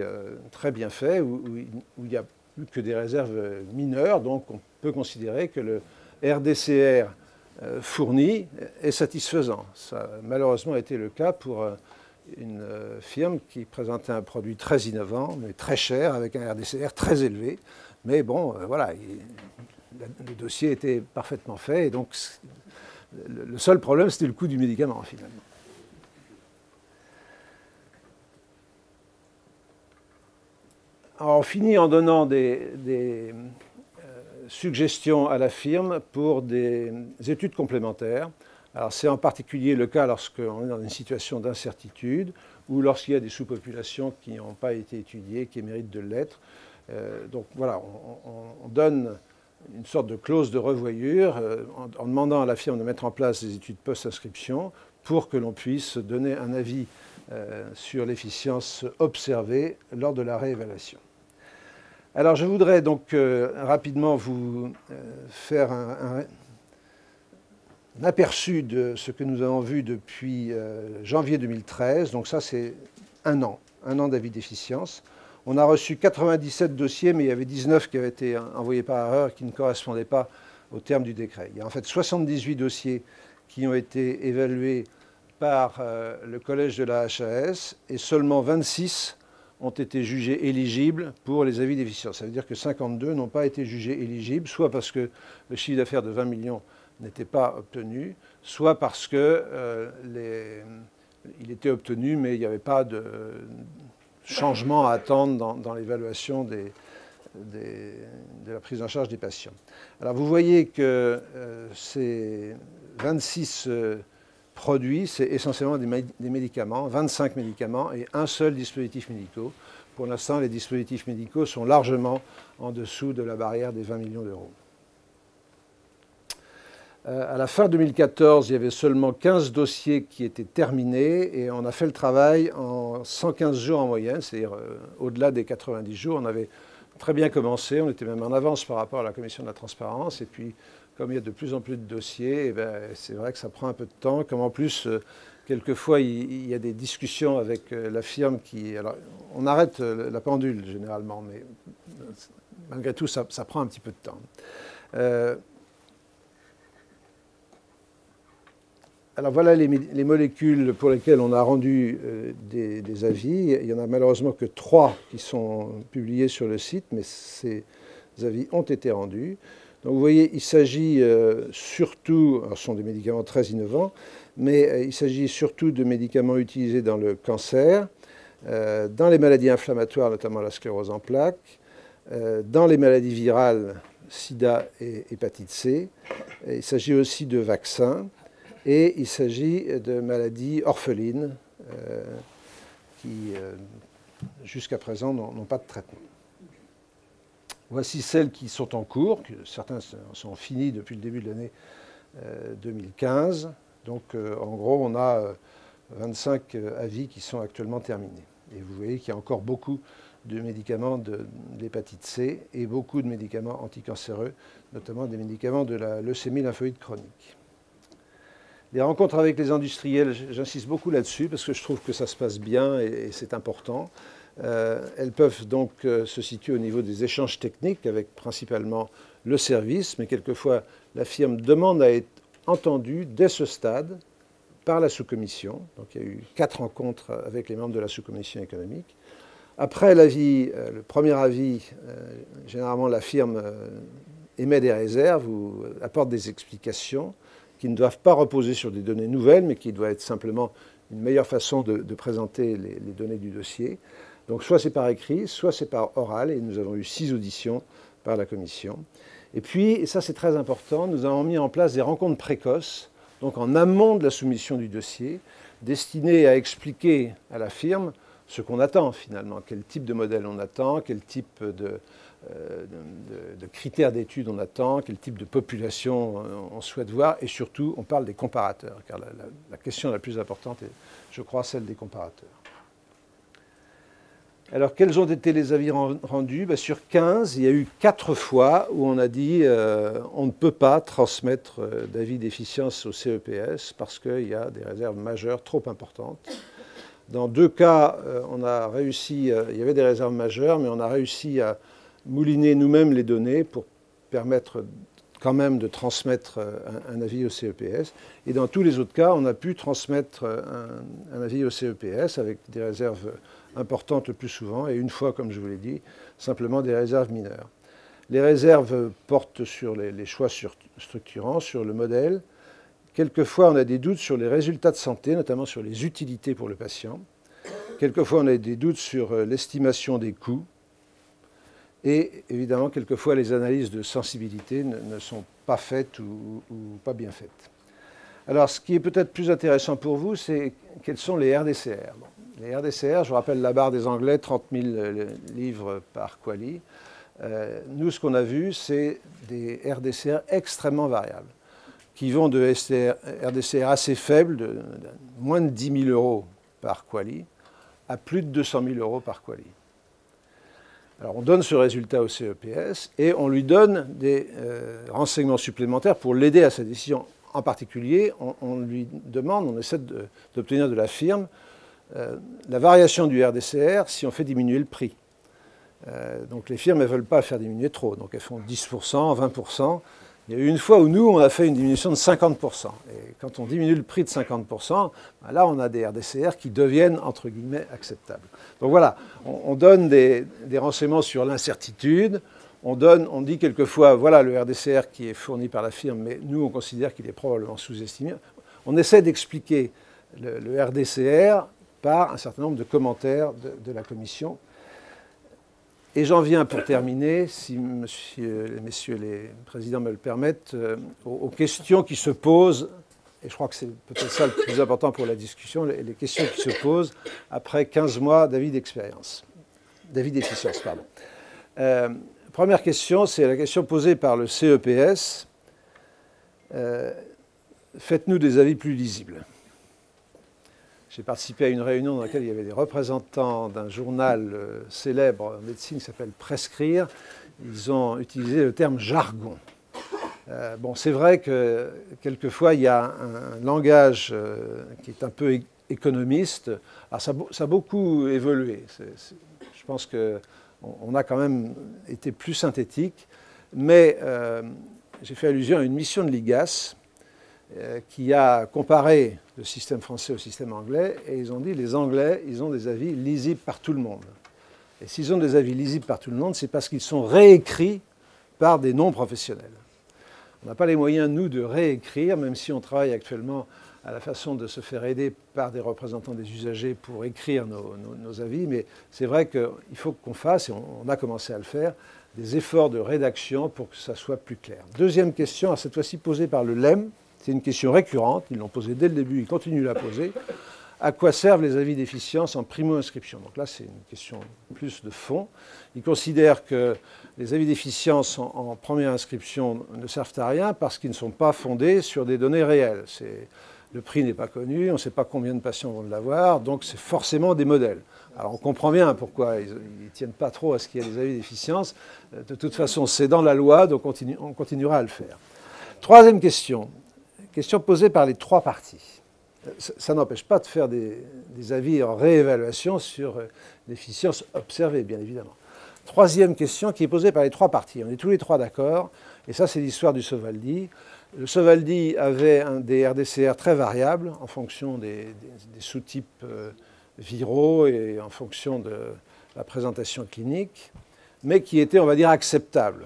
très bien faits, où il n'y a plus que des réserves mineures, donc on peut considérer que le RDCR fourni est satisfaisant. Ça a malheureusement été le cas pour une firme qui présentait un produit très innovant, mais très cher, avec un RDCR très élevé. Mais bon, voilà, le dossier était parfaitement fait, et donc le seul problème, c'était le coût du médicament, finalement. Alors, on finit en donnant des suggestions à la firme pour des études complémentaires. Alors, c'est en particulier le cas lorsqu'on est dans une situation d'incertitude ou lorsqu'il y a des sous-populations qui n'ont pas été étudiées, qui méritent de l'être. Donc voilà, on donne une sorte de clause de revoyure en demandant à la firme de mettre en place des études post-inscription pour que l'on puisse donner un avis sur l'efficience observée lors de la réévaluation. Alors je voudrais donc rapidement vous faire un aperçu de ce que nous avons vu depuis janvier 2013. Donc ça, c'est un an d'avis d'efficience. On a reçu 97 dossiers, mais il y avait 19 qui avaient été envoyés par erreur, qui ne correspondaient pas au terme du décret. Il y a en fait 78 dossiers qui ont été évalués par le collège de la HAS et seulement 26 ont été jugés éligibles pour les avis d'efficience. Ça veut dire que 52 n'ont pas été jugés éligibles, soit parce que le chiffre d'affaires de 20 millions n'était pas obtenu, soit parce que il était obtenu, mais il n'y avait pas de changement à attendre dans l'évaluation de la prise en charge des patients. Alors vous voyez que ces 26 produits, c'est essentiellement des médicaments, 25 médicaments et un seul dispositif médical. Pour l'instant, les dispositifs médicaux sont largement en dessous de la barrière des 20 millions d'euros. À la fin 2014, il y avait seulement 15 dossiers qui étaient terminés et on a fait le travail en 115 jours en moyenne, c'est-à-dire au-delà des 90 jours. On avait très bien commencé, on était même en avance par rapport à la commission de la transparence. Et puis, comme il y a de plus en plus de dossiers, c'est vrai que ça prend un peu de temps. Comme en plus, quelquefois, il y a des discussions avec la firme qui... Alors, on arrête la pendule généralement, mais malgré tout, ça prend un petit peu de temps. Alors voilà les molécules pour lesquelles on a rendu des avis. Il n'y en a malheureusement que 3 qui sont publiés sur le site, mais ces avis ont été rendus. Donc vous voyez, il s'agit surtout, alors ce sont des médicaments très innovants, mais il s'agit surtout de médicaments utilisés dans le cancer, dans les maladies inflammatoires, notamment la sclérose en plaques, dans les maladies virales, sida et hépatite C. Et il s'agit aussi de vaccins. Et il s'agit de maladies orphelines qui, jusqu'à présent, n'ont pas de traitement. Voici celles qui sont en cours, certains sont finis depuis le début de l'année 2015. Donc en gros, on a 25 avis qui sont actuellement terminés. Et vous voyez qu'il y a encore beaucoup de médicaments de l'hépatite C et beaucoup de médicaments anticancéreux, notamment des médicaments de la leucémie lymphoïde chronique. Les rencontres avec les industriels, j'insiste beaucoup là-dessus parce que je trouve que ça se passe bien et c'est important. Elles peuvent donc se situer au niveau des échanges techniques avec principalement le service, mais quelquefois la firme demande à être entendue dès ce stade par la sous-commission. Donc il y a eu 4 rencontres avec les membres de la sous-commission économique. Après l'avis, le premier avis, généralement la firme émet des réserves ou apporte des explications qui ne doivent pas reposer sur des données nouvelles, mais qui doivent être simplement une meilleure façon de présenter les données du dossier. Donc soit c'est par écrit, soit c'est par oral, et nous avons eu 6 auditions par la commission. Et puis, et ça c'est très important, nous avons mis en place des rencontres précoces, donc en amont de la soumission du dossier, destinées à expliquer à la firme ce qu'on attend finalement, quel type de modèle on attend, quel type de critères d'études on attend, quel type de population on souhaite voir, et surtout on parle des comparateurs, car la question la plus importante est, je crois, celle des comparateurs. Alors, quels ont été les avis rendus? Sur 15, il y a eu 4 fois où on a dit on ne peut pas transmettre d'avis d'efficience au CEPS parce qu'il y a des réserves majeures trop importantes. Dans 2 cas, on a réussi, il y avait des réserves majeures, mais on a réussi à mouliner nous-mêmes les données pour permettre quand même de transmettre un avis au CEPS. Et dans tous les autres cas, on a pu transmettre un avis au CEPS avec des réserves importantes le plus souvent, et une fois, comme je vous l'ai dit, simplement des réserves mineures. Les réserves portent sur les choix structurants, sur le modèle. Quelquefois, on a des doutes sur les résultats de santé, notamment sur les utilités pour le patient. Quelquefois, on a des doutes sur l'estimation des coûts. Et évidemment, quelquefois, les analyses de sensibilité ne sont pas faites ou pas bien faites. Alors, ce qui est peut-être plus intéressant pour vous, c'est quels sont les RDCR. Bon, les RDCR, je vous rappelle la barre des Anglais, 30 000 livres par Quali. Nous, ce qu'on a vu, c'est des RDCR extrêmement variables, qui vont de RDCR assez faibles, de moins de 10 000 € par Quali, à plus de 200 000 € par Quali. Alors on donne ce résultat au CEPS et on lui donne des renseignements supplémentaires pour l'aider à sa décision. En particulier, on lui demande, on essaie d'obtenir de la firme la variation du RDCR si on fait diminuer le prix. Donc les firmes ne veulent pas faire diminuer trop, donc elles font 10%, 20%. Il y a eu une fois où nous, on a fait une diminution de 50%. Et quand on diminue le prix de 50%, là, on a des RDCR qui deviennent, entre guillemets, acceptables. Donc voilà, on donne des renseignements sur l'incertitude. On dit quelquefois, voilà le RDCR qui est fourni par la firme, mais nous, on considère qu'il est probablement sous-estimé. On essaie d'expliquer le RDCR par un certain nombre de commentaires de la commission. Et j'en viens pour terminer, si messieurs les présidents me le permettent, aux questions qui se posent, et je crois que c'est peut-être ça le plus important pour la discussion, les questions qui se posent après 15 mois d'avis d'expérience, d'avis d'efficience, pardon. Première question, c'est la question posée par le CEPS. Faites-nous des avis plus lisibles. J'ai participé à une réunion dans laquelle il y avait des représentants d'un journal célèbre en médecine qui s'appelle Prescrire. Ils ont utilisé le terme jargon. Bon, c'est vrai que quelquefois, il y a un langage qui est un peu économiste. Alors, ça a beaucoup évolué. Je pense qu'on a quand même été plus synthétique. Mais j'ai fait allusion à une mission de l'IGAS qui a comparé le système français au système anglais, et ils ont dit les Anglais, ils ont des avis lisibles par tout le monde. Et s'ils ont des avis lisibles par tout le monde, c'est parce qu'ils sont réécrits par des non-professionnels. On n'a pas les moyens, nous, de réécrire, même si on travaille actuellement à la façon de se faire aider par des représentants des usagers pour écrire nos avis, mais c'est vrai qu'il faut qu'on fasse, et on a commencé à le faire, des efforts de rédaction pour que ça soit plus clair. Deuxième question, cette fois-ci posée par le LEM. C'est une question récurrente, ils l'ont posée dès le début, ils continuent de la poser. À quoi servent les avis d'efficience en primo-inscription? Donc là, c'est une question plus de fond. Ils considèrent que les avis d'efficience en première inscription ne servent à rien parce qu'ils ne sont pas fondés sur des données réelles. Le prix n'est pas connu, on ne sait pas combien de patients vont l'avoir, donc c'est forcément des modèles. Alors on comprend bien pourquoi ils ne tiennent pas trop à ce qu'il y ait des avis d'efficience. De toute façon, c'est dans la loi, donc on continuera à le faire. Troisième question posée par les trois parties. Ça n'empêche pas de faire des avis en réévaluation sur l'efficience observée, bien évidemment. Troisième question qui est posée par les trois parties. On est tous les trois d'accord, et ça c'est l'histoire du Sovaldi. Le Sovaldi avait des RDCR très variables en fonction des sous-types viraux et en fonction de la présentation clinique, mais qui étaient, on va dire, acceptables.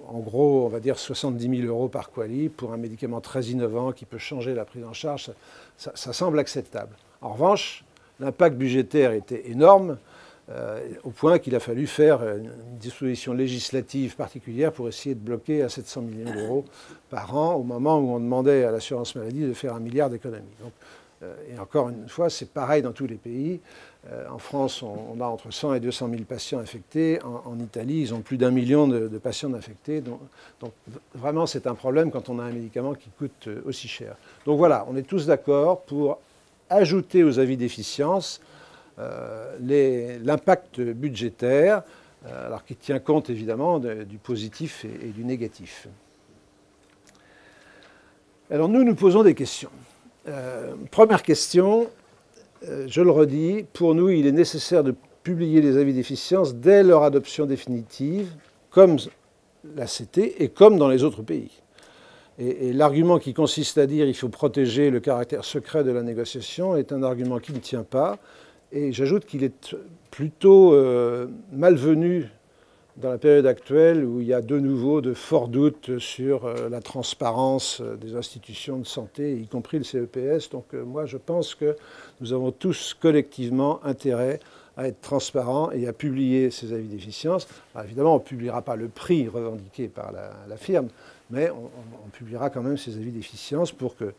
En gros, on va dire 70 000 € par quali pour un médicament très innovant qui peut changer la prise en charge, ça semble acceptable. En revanche, l'impact budgétaire était énorme, au point qu'il a fallu faire une disposition législative particulière pour essayer de bloquer à 700 millions d'euros par an, au moment où on demandait à l'assurance maladie de faire 1 milliard d'économies. Et encore une fois, c'est pareil dans tous les pays. En France, on a entre 100 et 200 000 patients infectés. En Italie, ils ont plus d'1 million de patients infectés. Donc vraiment, c'est un problème quand on a un médicament qui coûte aussi cher. Donc voilà, on est tous d'accord pour ajouter aux avis d'efficience l'impact budgétaire, alors qui tient compte évidemment du positif et du négatif. Alors nous posons des questions. Première question, je le redis, pour nous, il est nécessaire de publier les avis d'efficience dès leur adoption définitive, comme l'ACT et comme dans les autres pays. Et l'argument qui consiste à dire qu'il faut protéger le caractère secret de la négociation est un argument qui ne tient pas. Et j'ajoute qu'il est plutôt malvenu dans la période actuelle où il y a de nouveau de forts doutes sur la transparence des institutions de santé, y compris le CEPS. Donc moi, je pense que nous avons tous collectivement intérêt à être transparents et à publier ces avis d'efficience. Évidemment, on ne publiera pas le prix revendiqué par la firme, mais on publiera quand même ces avis d'efficience pour que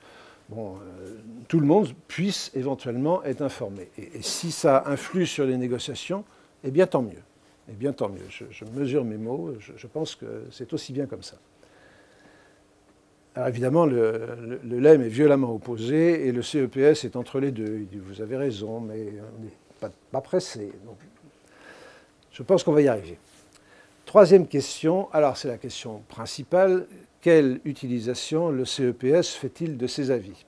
tout le monde puisse éventuellement être informé. Et si ça influe sur les négociations, eh bien tant mieux. Eh bien tant mieux. Je mesure mes mots, je pense que c'est aussi bien comme ça. Alors évidemment, le LEM est violemment opposé et le CEPS est entre les deux. Il dit, vous avez raison, mais on n'est pas pressé. Donc, je pense qu'on va y arriver. Troisième question, alors c'est la question principale. Quelle utilisation le CEPS fait-il de ces avis?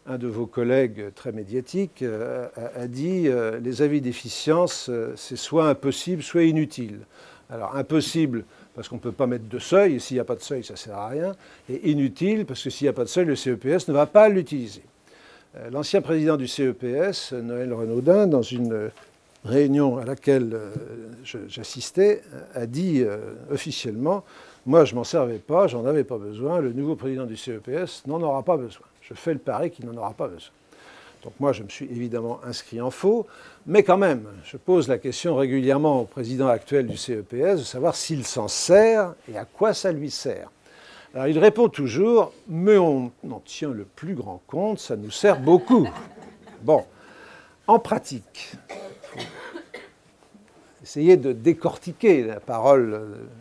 Un de vos collègues très médiatiques a dit les avis d'efficience, c'est soit impossible, soit inutile. Alors impossible, parce qu'on ne peut pas mettre de seuil, et s'il n'y a pas de seuil, ça ne sert à rien. Et inutile, parce que s'il n'y a pas de seuil, le CEPS ne va pas l'utiliser. L'ancien président du CEPS, Noël Renaudin, dans une réunion à laquelle j'assistais, a dit officiellement « Moi, je ne m'en servais pas, j'en avais pas besoin, le nouveau président du CEPS n'en aura pas besoin. Je fais le pari qu'il n'en aura pas besoin. » Donc moi, je me suis évidemment inscrit en faux, mais quand même, je pose la question régulièrement au président actuel du CEPS de savoir s'il s'en sert et à quoi ça lui sert. Alors il répond toujours « Mais on en tient le plus grand compte, ça nous sert beaucoup. » Bon, en pratique, essayez de décortiquer la parole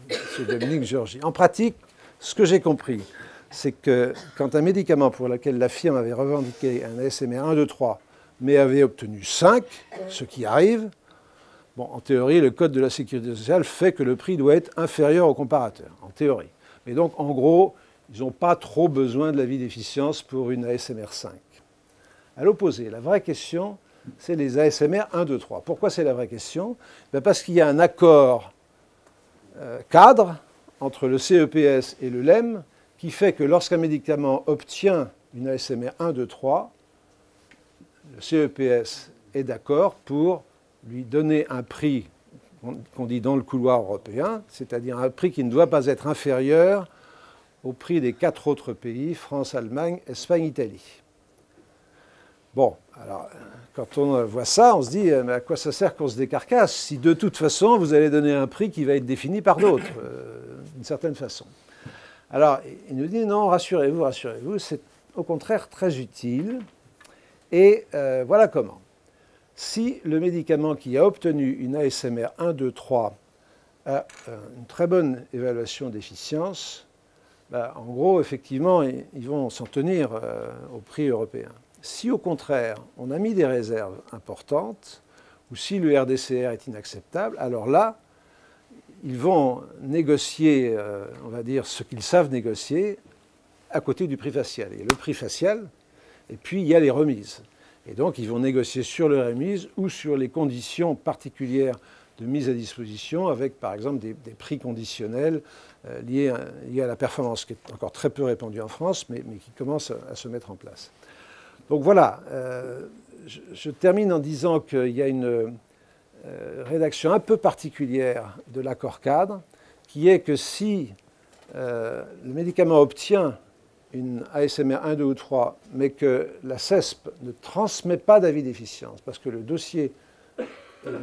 de M. Dominique Giorgi. En pratique, ce que j'ai compris, c'est que quand un médicament pour lequel la firme avait revendiqué un ASMR 1, 2, 3, mais avait obtenu 5, ce qui arrive, bon, en théorie, le Code de la sécurité sociale fait que le prix doit être inférieur au comparateur, en théorie. Mais donc, en gros, ils n'ont pas trop besoin de l'avis d'efficience pour une ASMR 5. À l'opposé, la vraie question, c'est les ASMR 1, 2, 3. Pourquoi c'est la vraie question? Parce qu'il y a un accord cadre entre le CEPS et le LEM qui fait que lorsqu'un médicament obtient une ASMR 1, 2, 3, le CEPS est d'accord pour lui donner un prix qu'on dit dans le couloir européen, c'est-à-dire un prix qui ne doit pas être inférieur au prix des 4 autres pays, France, Allemagne, Espagne, Italie. Bon, alors, quand on voit ça, on se dit, mais à quoi ça sert qu'on se décarcasse si de toute façon, vous allez donner un prix qui va être défini par d'autres, d'une certaine façon. Alors, il nous dit, non, rassurez-vous, c'est au contraire très utile. Et voilà comment. Si le médicament qui a obtenu une ASMR 1, 2, 3 a une très bonne évaluation d'efficience, En gros, effectivement, ils vont s'en tenir au prix européen. Si au contraire, on a mis des réserves importantes, ou si le RDCR est inacceptable, alors là, ils vont négocier, on va dire, ce qu'ils savent négocier à côté du prix facial. Il y a le prix facial, et puis il y a les remises. Et donc, ils vont négocier sur les remises ou sur les conditions particulières de mise à disposition, avec, par exemple, des prix conditionnels liés à la performance, qui est encore très peu répandue en France, mais qui commence à se mettre en place. Donc voilà, je termine en disant qu'il y a une rédaction un peu particulière de l'accord cadre, qui est que si le médicament obtient une ASMR 1, 2 ou 3, mais que la CESP ne transmet pas d'avis d'efficience, parce que le dossier n'est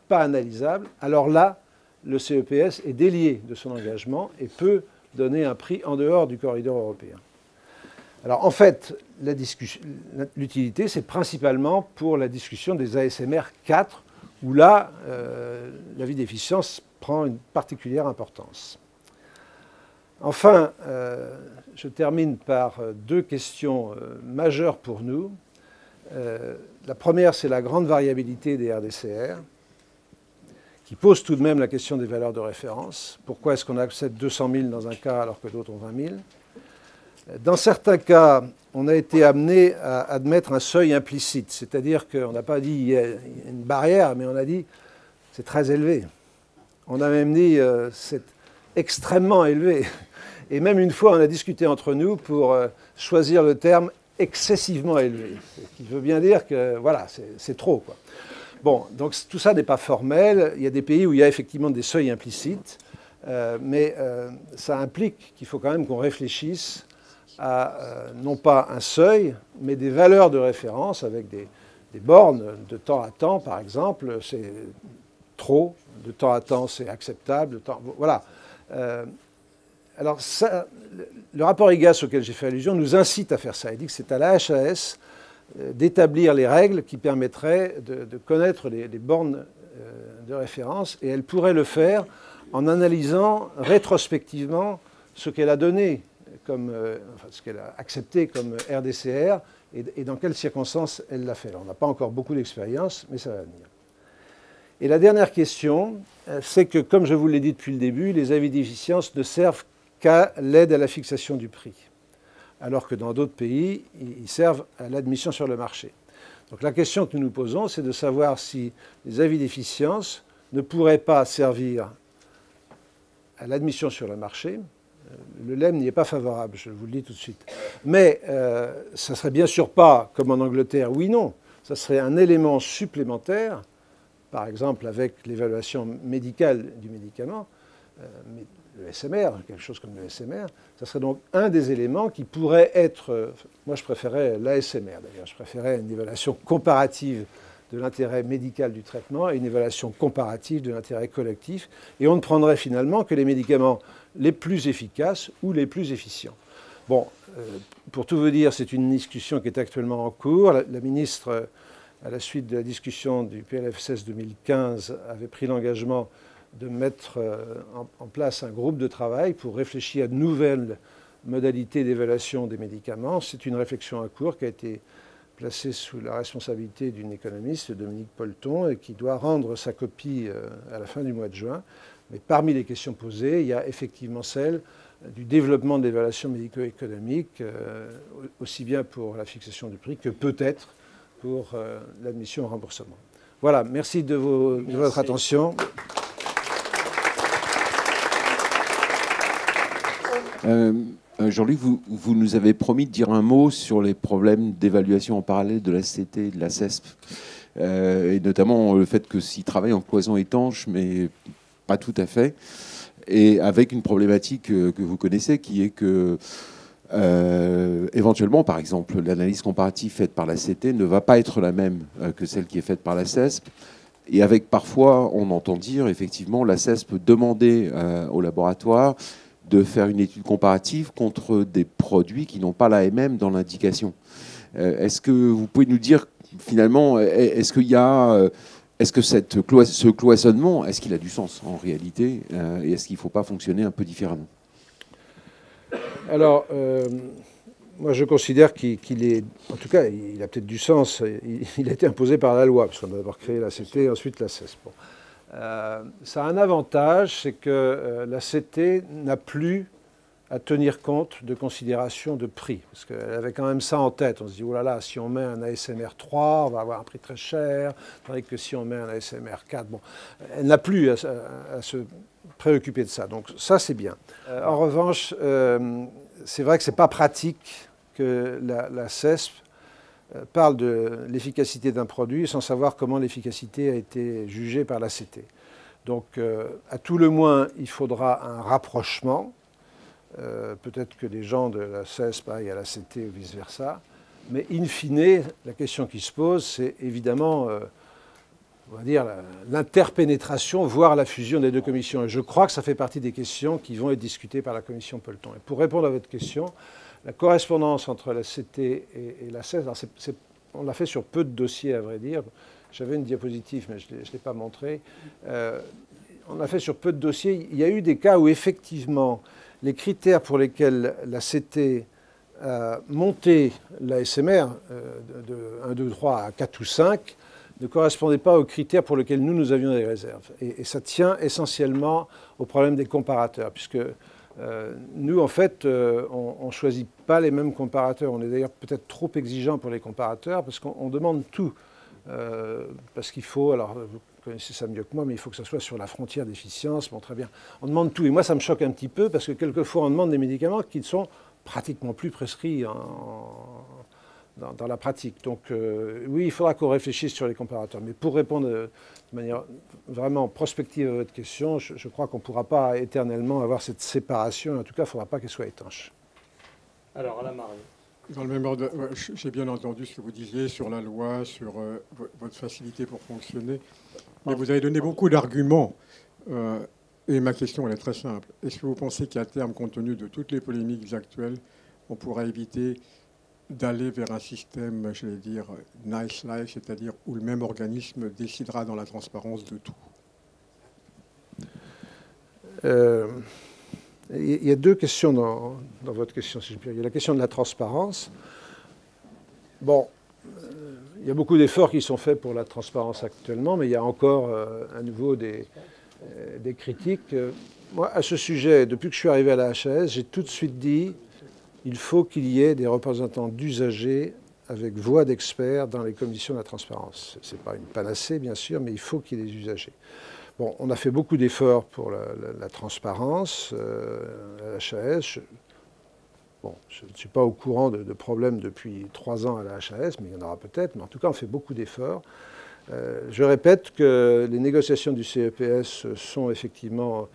pas analysable, alors là, le CEPS est délié de son engagement et peut donner un prix en dehors du corridor européen. Alors en fait, l'utilité, c'est principalement pour la discussion des ASMR 4, où là, l'avis d'efficience prend une particulière importance. Enfin, je termine par deux questions majeures pour nous. La première, c'est la grande variabilité des RDCR, qui pose tout de même la question des valeurs de référence. Pourquoi est-ce qu'on accepte 200 000 dans un cas alors que d'autres ont 20 000 ? Dans certains cas, on a été amené à admettre un seuil implicite, c'est-à-dire qu'on n'a pas dit il y a une barrière, mais on a dit c'est très élevé. On a même dit c'est extrêmement élevé. Et même une fois, on a discuté entre nous pour choisir le terme excessivement élevé, ce qui veut bien dire que voilà, c'est trop, quoi. Bon, donc tout ça n'est pas formel. Il y a des pays où il y a effectivement des seuils implicites, mais ça implique qu'il faut quand même qu'on réfléchisse à non pas un seuil, mais des valeurs de référence avec des bornes de temps à temps, par exemple. C'est trop, de temps à temps, c'est acceptable. Voilà. Alors, ça, le rapport IGAS auquel j'ai fait allusion nous incite à faire ça. Il dit que c'est à la HAS d'établir les règles qui permettraient de connaître les bornes de référence, et elle pourrait le faire en analysant rétrospectivement ce qu'elle a donné, enfin, ce qu'elle a accepté comme RDCR et dans quelles circonstances elle l'a fait. Alors, on n'a pas encore beaucoup d'expérience, mais ça va venir. Et la dernière question, c'est que, comme je vous l'ai dit depuis le début, les avis d'efficience ne servent qu'à l'aide à la fixation du prix, alors que dans d'autres pays, ils servent à l'admission sur le marché. Donc la question que nous nous posons, c'est de savoir si les avis d'efficience ne pourraient pas servir à l'admission sur le marché. Le LEM n'y est pas favorable, je vous le dis tout de suite. Mais ça ne serait bien sûr pas, comme en Angleterre, oui-non. Ça serait un élément supplémentaire, par exemple avec l'évaluation médicale du médicament, le SMR, quelque chose comme le SMR, ça serait donc un des éléments qui pourrait être, moi je préférais l'ASMR d'ailleurs, je préférais une évaluation comparative de l'intérêt médical du traitement et une évaluation comparative de l'intérêt collectif, et on ne prendrait finalement que les médicaments les plus efficaces ou les plus efficients. Bon, pour tout vous dire, c'est une discussion qui est actuellement en cours. La ministre, à la suite de la discussion du PLFSS 2015, avait pris l'engagement de mettre en place un groupe de travail pour réfléchir à de nouvelles modalités d'évaluation des médicaments. C'est une réflexion en cours qui a été placée sous la responsabilité d'une économiste, Dominique Polton, et qui doit rendre sa copie à la fin du mois de juin. Mais parmi les questions posées, il y a effectivement celle du développement de l'évaluation médico-économique, aussi bien pour la fixation du prix que peut-être pour l'admission au remboursement. Voilà, merci de votre attention. Jean-Luc, vous nous avez promis de dire un mot sur les problèmes d'évaluation en parallèle de la CT et de la CESP, et notamment le fait que s'ils travaillent en cloison étanche, mais pas tout à fait, et avec une problématique que vous connaissez, qui est que éventuellement, par exemple, l'analyse comparative faite par la CT ne va pas être la même que celle qui est faite par la CESP, et avec parfois, on entend dire, effectivement, la CESP peut demander au laboratoire de faire une étude comparative contre des produits qui n'ont pas l'AMM dans l'indication. Est-ce que vous pouvez nous dire, finalement, est-ce que ce cloisonnement, est-ce qu'il a du sens en réalité, et est-ce qu'il ne faut pas fonctionner un peu différemment ? Alors, moi je considère qu'il est, en tout cas, il a peut-être du sens, il a été imposé par la loi, parce qu'on a d'abord créé la CT et ensuite la CES. Bon. Ça a un avantage, c'est que la CT n'a plus à tenir compte de considérations de prix. Parce qu'elle avait quand même ça en tête. On se dit, oh là là, si on met un ASMR 3, on va avoir un prix très cher, tandis que si on met un ASMR 4, bon, elle n'a plus à se préoccuper de ça. Donc ça, c'est bien. En revanche, c'est vrai que ce n'est pas pratique que la CESP parle de l'efficacité d'un produit sans savoir comment l'efficacité a été jugée par la CT. Donc, à tout le moins, il faudra un rapprochement. Peut-être que les gens de la CESP aillent à la CT ou vice-versa. Mais in fine, la question qui se pose, c'est évidemment, on va dire, l'interpénétration, voire la fusion des deux commissions. Et je crois que ça fait partie des questions qui vont être discutées par la commission Pelleton. Et pour répondre à votre question, la correspondance entre la CT et la CESP, on l'a fait sur peu de dossiers, à vrai dire. J'avais une diapositive, mais je ne l'ai pas montrée. On l'a fait sur peu de dossiers. Il y a eu des cas où, effectivement, les critères pour lesquels la CT a monté l'ASMR de 1, 2, 3 à 4 ou 5 ne correspondaient pas aux critères pour lesquels nous avions des réserves. Et ça tient essentiellement au problème des comparateurs, puisque nous, en fait, on ne choisit pas les mêmes comparateurs. On est d'ailleurs peut-être trop exigeant pour les comparateurs, parce qu'on demande tout. Parce qu'il faut, alors vous connaissez ça mieux que moi, mais il faut que ça soit sur la frontière d'efficience. Bon, très bien. On demande tout. Et moi, ça me choque un petit peu, parce que quelquefois, on demande des médicaments qui ne sont pratiquement plus prescrits dans la pratique. Donc, oui, il faudra qu'on réfléchisse sur les comparateurs. Mais pour répondre de manière vraiment prospective à votre question, je crois qu'on ne pourra pas éternellement avoir cette séparation. En tout cas, il ne faudra pas qu'elle soit étanche. Alors, Alain Marie. Dans le même ordre, j'ai bien entendu ce que vous disiez sur la loi, sur votre facilité pour fonctionner. Mais vous avez donné beaucoup d'arguments. Et ma question, elle est très simple. Est-ce que vous pensez qu'à terme, compte tenu de toutes les polémiques actuelles, on pourra éviter d'aller vers un système, j'allais dire, nice life, c'est-à-dire où le même organisme décidera dans la transparence de tout? Il y a deux questions dans votre question, si je puis dire. Il y a la question de la transparence. Bon, il y a beaucoup d'efforts qui sont faits pour la transparence actuellement, mais il y a encore à nouveau des critiques. Moi, à ce sujet, depuis que je suis arrivé à la HAS, j'ai tout de suite dit il faut qu'il y ait des représentants d'usagers avec voix d'experts dans les commissions de la transparence. Ce n'est pas une panacée, bien sûr, mais il faut qu'il y ait des usagers. Bon, on a fait beaucoup d'efforts pour la transparence à la HAS. Je ne suis pas au courant de problèmes depuis 3 ans à la HAS, mais il y en aura peut-être. Mais en tout cas, on fait beaucoup d'efforts. Je répète que les négociations du CEPS sont effectivement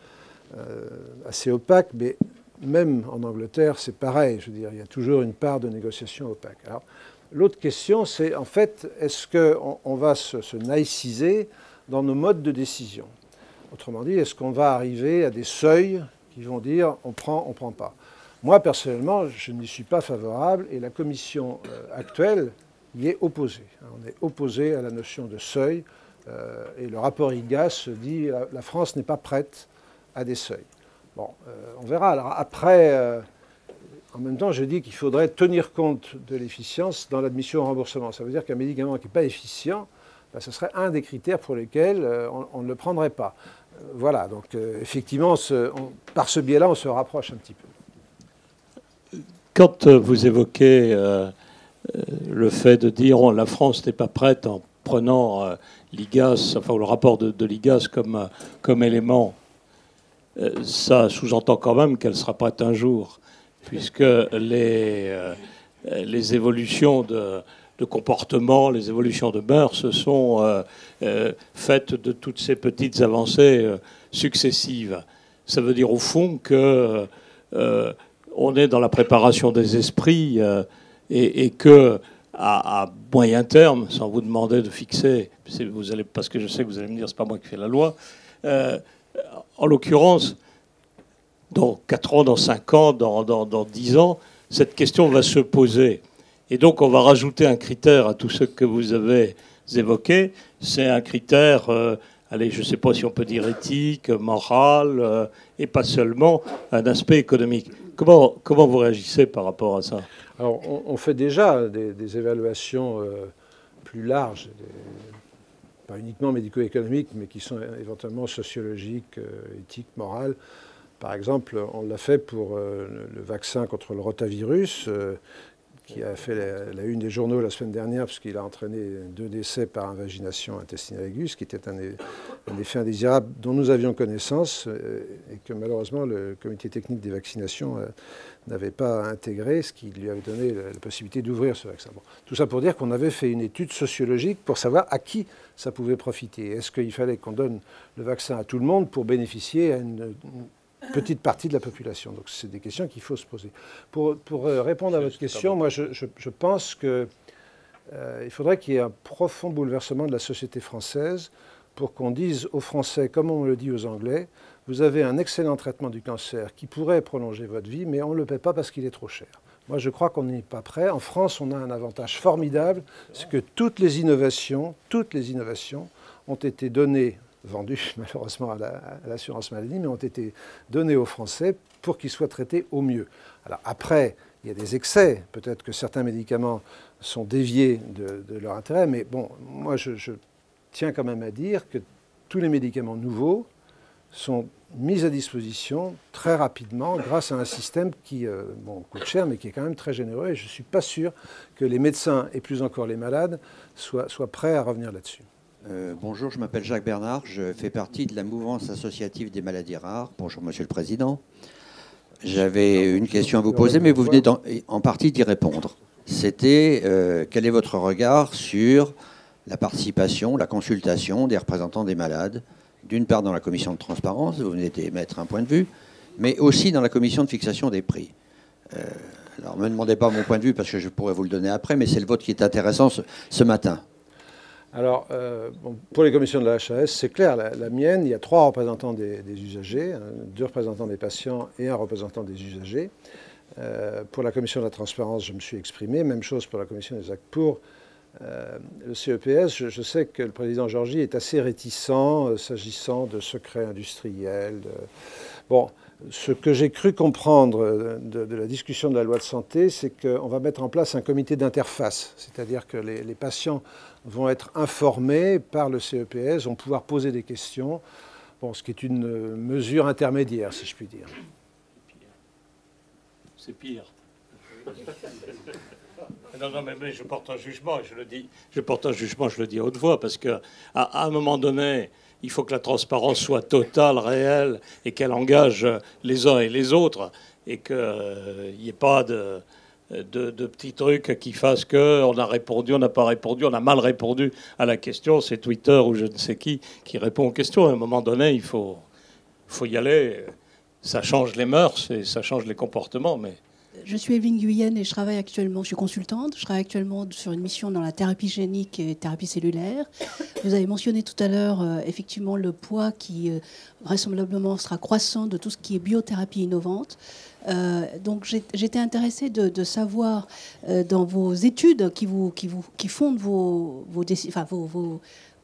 assez opaques, mais même en Angleterre, c'est pareil. Je veux dire, il y a toujours une part de négociation opaque. Alors, l'autre question, c'est en fait, est-ce qu'on va se naïciser dans nos modes de décision? Autrement dit, est-ce qu'on va arriver à des seuils qui vont dire on prend pas? Moi, personnellement, je n'y suis pas favorable et la commission actuelle y est opposée. On est opposé à la notion de seuil et le rapport IGAS dit la France n'est pas prête à des seuils. Bon, on verra. Alors après, en même temps, je dis qu'il faudrait tenir compte de l'efficience dans l'admission au remboursement. Ça veut dire qu'un médicament qui n'est pas efficient, ben, ce serait un des critères pour lesquels on ne le prendrait pas. Voilà, donc effectivement, par ce biais-là, on se rapproche un petit peu. Quand vous évoquez le fait de dire la France n'est pas prête en prenant l'IGAS, enfin le rapport de l'IGAS comme élément, ça sous-entend quand même qu'elle sera prête un jour, puisque les évolutions de comportement, les évolutions de mœurs sont faites de toutes ces petites avancées successives. Ça veut dire au fond que on est dans la préparation des esprits et que à moyen terme, sans vous demander de fixer, parce que je sais que vous allez me dire c'est pas moi qui fais la loi, en l'occurrence, dans 4 ans, dans 5 ans, dans 10 ans, cette question va se poser. Et donc, on va rajouter un critère à tout ce que vous avez évoqué. C'est un critère allez, je ne sais pas si on peut dire éthique, morale, et pas seulement un aspect économique. Comment vous réagissez par rapport à ça? Alors, on fait déjà des évaluations plus larges, pas uniquement médico-économiques, mais qui sont éventuellement sociologiques, éthiques, morales. Par exemple, on l'a fait pour le vaccin contre le rotavirus, qui a fait la une des journaux la semaine dernière, puisqu'il a entraîné 2 décès par invagination intestinale aiguë, ce qui était un effet indésirable dont nous avions connaissance et que malheureusement le comité technique des vaccinations n'avait pas intégré, ce qui lui avait donné la possibilité d'ouvrir ce vaccin. Bon, tout ça pour dire qu'on avait fait une étude sociologique pour savoir à qui ça pouvait profiter. Est-ce qu'il fallait qu'on donne le vaccin à tout le monde pour bénéficier à une petite partie de la population? Donc c'est des questions qu'il faut se poser. Pour répondre à votre question, moi je pense qu'il faudrait qu'il y ait un profond bouleversement de la société française pour qu'on dise aux Français, comme on le dit aux Anglais, vous avez un excellent traitement du cancer qui pourrait prolonger votre vie, mais on ne le paie pas parce qu'il est trop cher. Moi je crois qu'on n'est pas prêt. En France, on a un avantage formidable, c'est que toutes les innovations ont été données, vendus malheureusement à l'assurance maladie, mais ont été donnés aux Français pour qu'ils soient traités au mieux. Alors après, il y a des excès. Peut-être que certains médicaments sont déviés de leur intérêt, mais bon, moi je tiens quand même à dire que tous les médicaments nouveaux sont mis à disposition très rapidement grâce à un système qui coûte cher, mais qui est quand même très généreux. Et je ne suis pas sûr que les médecins, et plus encore les malades, soient prêts à revenir là-dessus. Bonjour, je m'appelle Jacques Bernard, je fais partie de la mouvance associative des maladies rares. Bonjour Monsieur le Président. J'avais une question à vous poser, mais vous venez en partie d'y répondre. C'était quel est votre regard sur la participation, la consultation des représentants des malades, d'une part dans la commission de transparence, vous venez d'émettre un point de vue, mais aussi dans la commission de fixation des prix. Alors ne me demandez pas mon point de vue parce que je pourrais vous le donner après, mais c'est le vôtre qui est intéressant ce matin. Alors, pour les commissions de la HAS, c'est clair, la mienne, il y a 3 représentants des usagers, 2 représentants des patients et 1 représentant des usagers. Pour la commission de la transparence, je me suis exprimé. Même chose pour la commission des actes. Pour le CEPS, je sais que le président Georgi est assez réticent s'agissant de secrets industriels. Bon, ce que j'ai cru comprendre de la discussion de la loi de santé, c'est qu'on va mettre en place un comité d'interface, c'est-à-dire que les patients vont être informés par le CEPS, vont pouvoir poser des questions, bon, ce qui est une mesure intermédiaire, si je puis dire. C'est pire. Non, mais je porte un jugement, je le dis. Je porte un jugement, je le dis à haute voix, parce qu'à un moment donné, il faut que la transparence soit totale, réelle, et qu'elle engage les uns et les autres, et qu'il n'y ait pas de petits trucs qui fassent qu'on a répondu, on n'a pas répondu, on a mal répondu à la question. C'est Twitter ou je ne sais qui répond aux questions. À un moment donné, il faut y aller. Ça change les mœurs et ça change les comportements, mais... Je suis Evelyne Guyenne et je suis consultante. Je travaille actuellement sur une mission dans la thérapie génique et thérapie cellulaire. Vous avez mentionné tout à l'heure effectivement le poids qui vraisemblablement sera croissant de tout ce qui est biothérapie innovante. Donc j'étais intéressée de savoir dans vos études qui fondent vos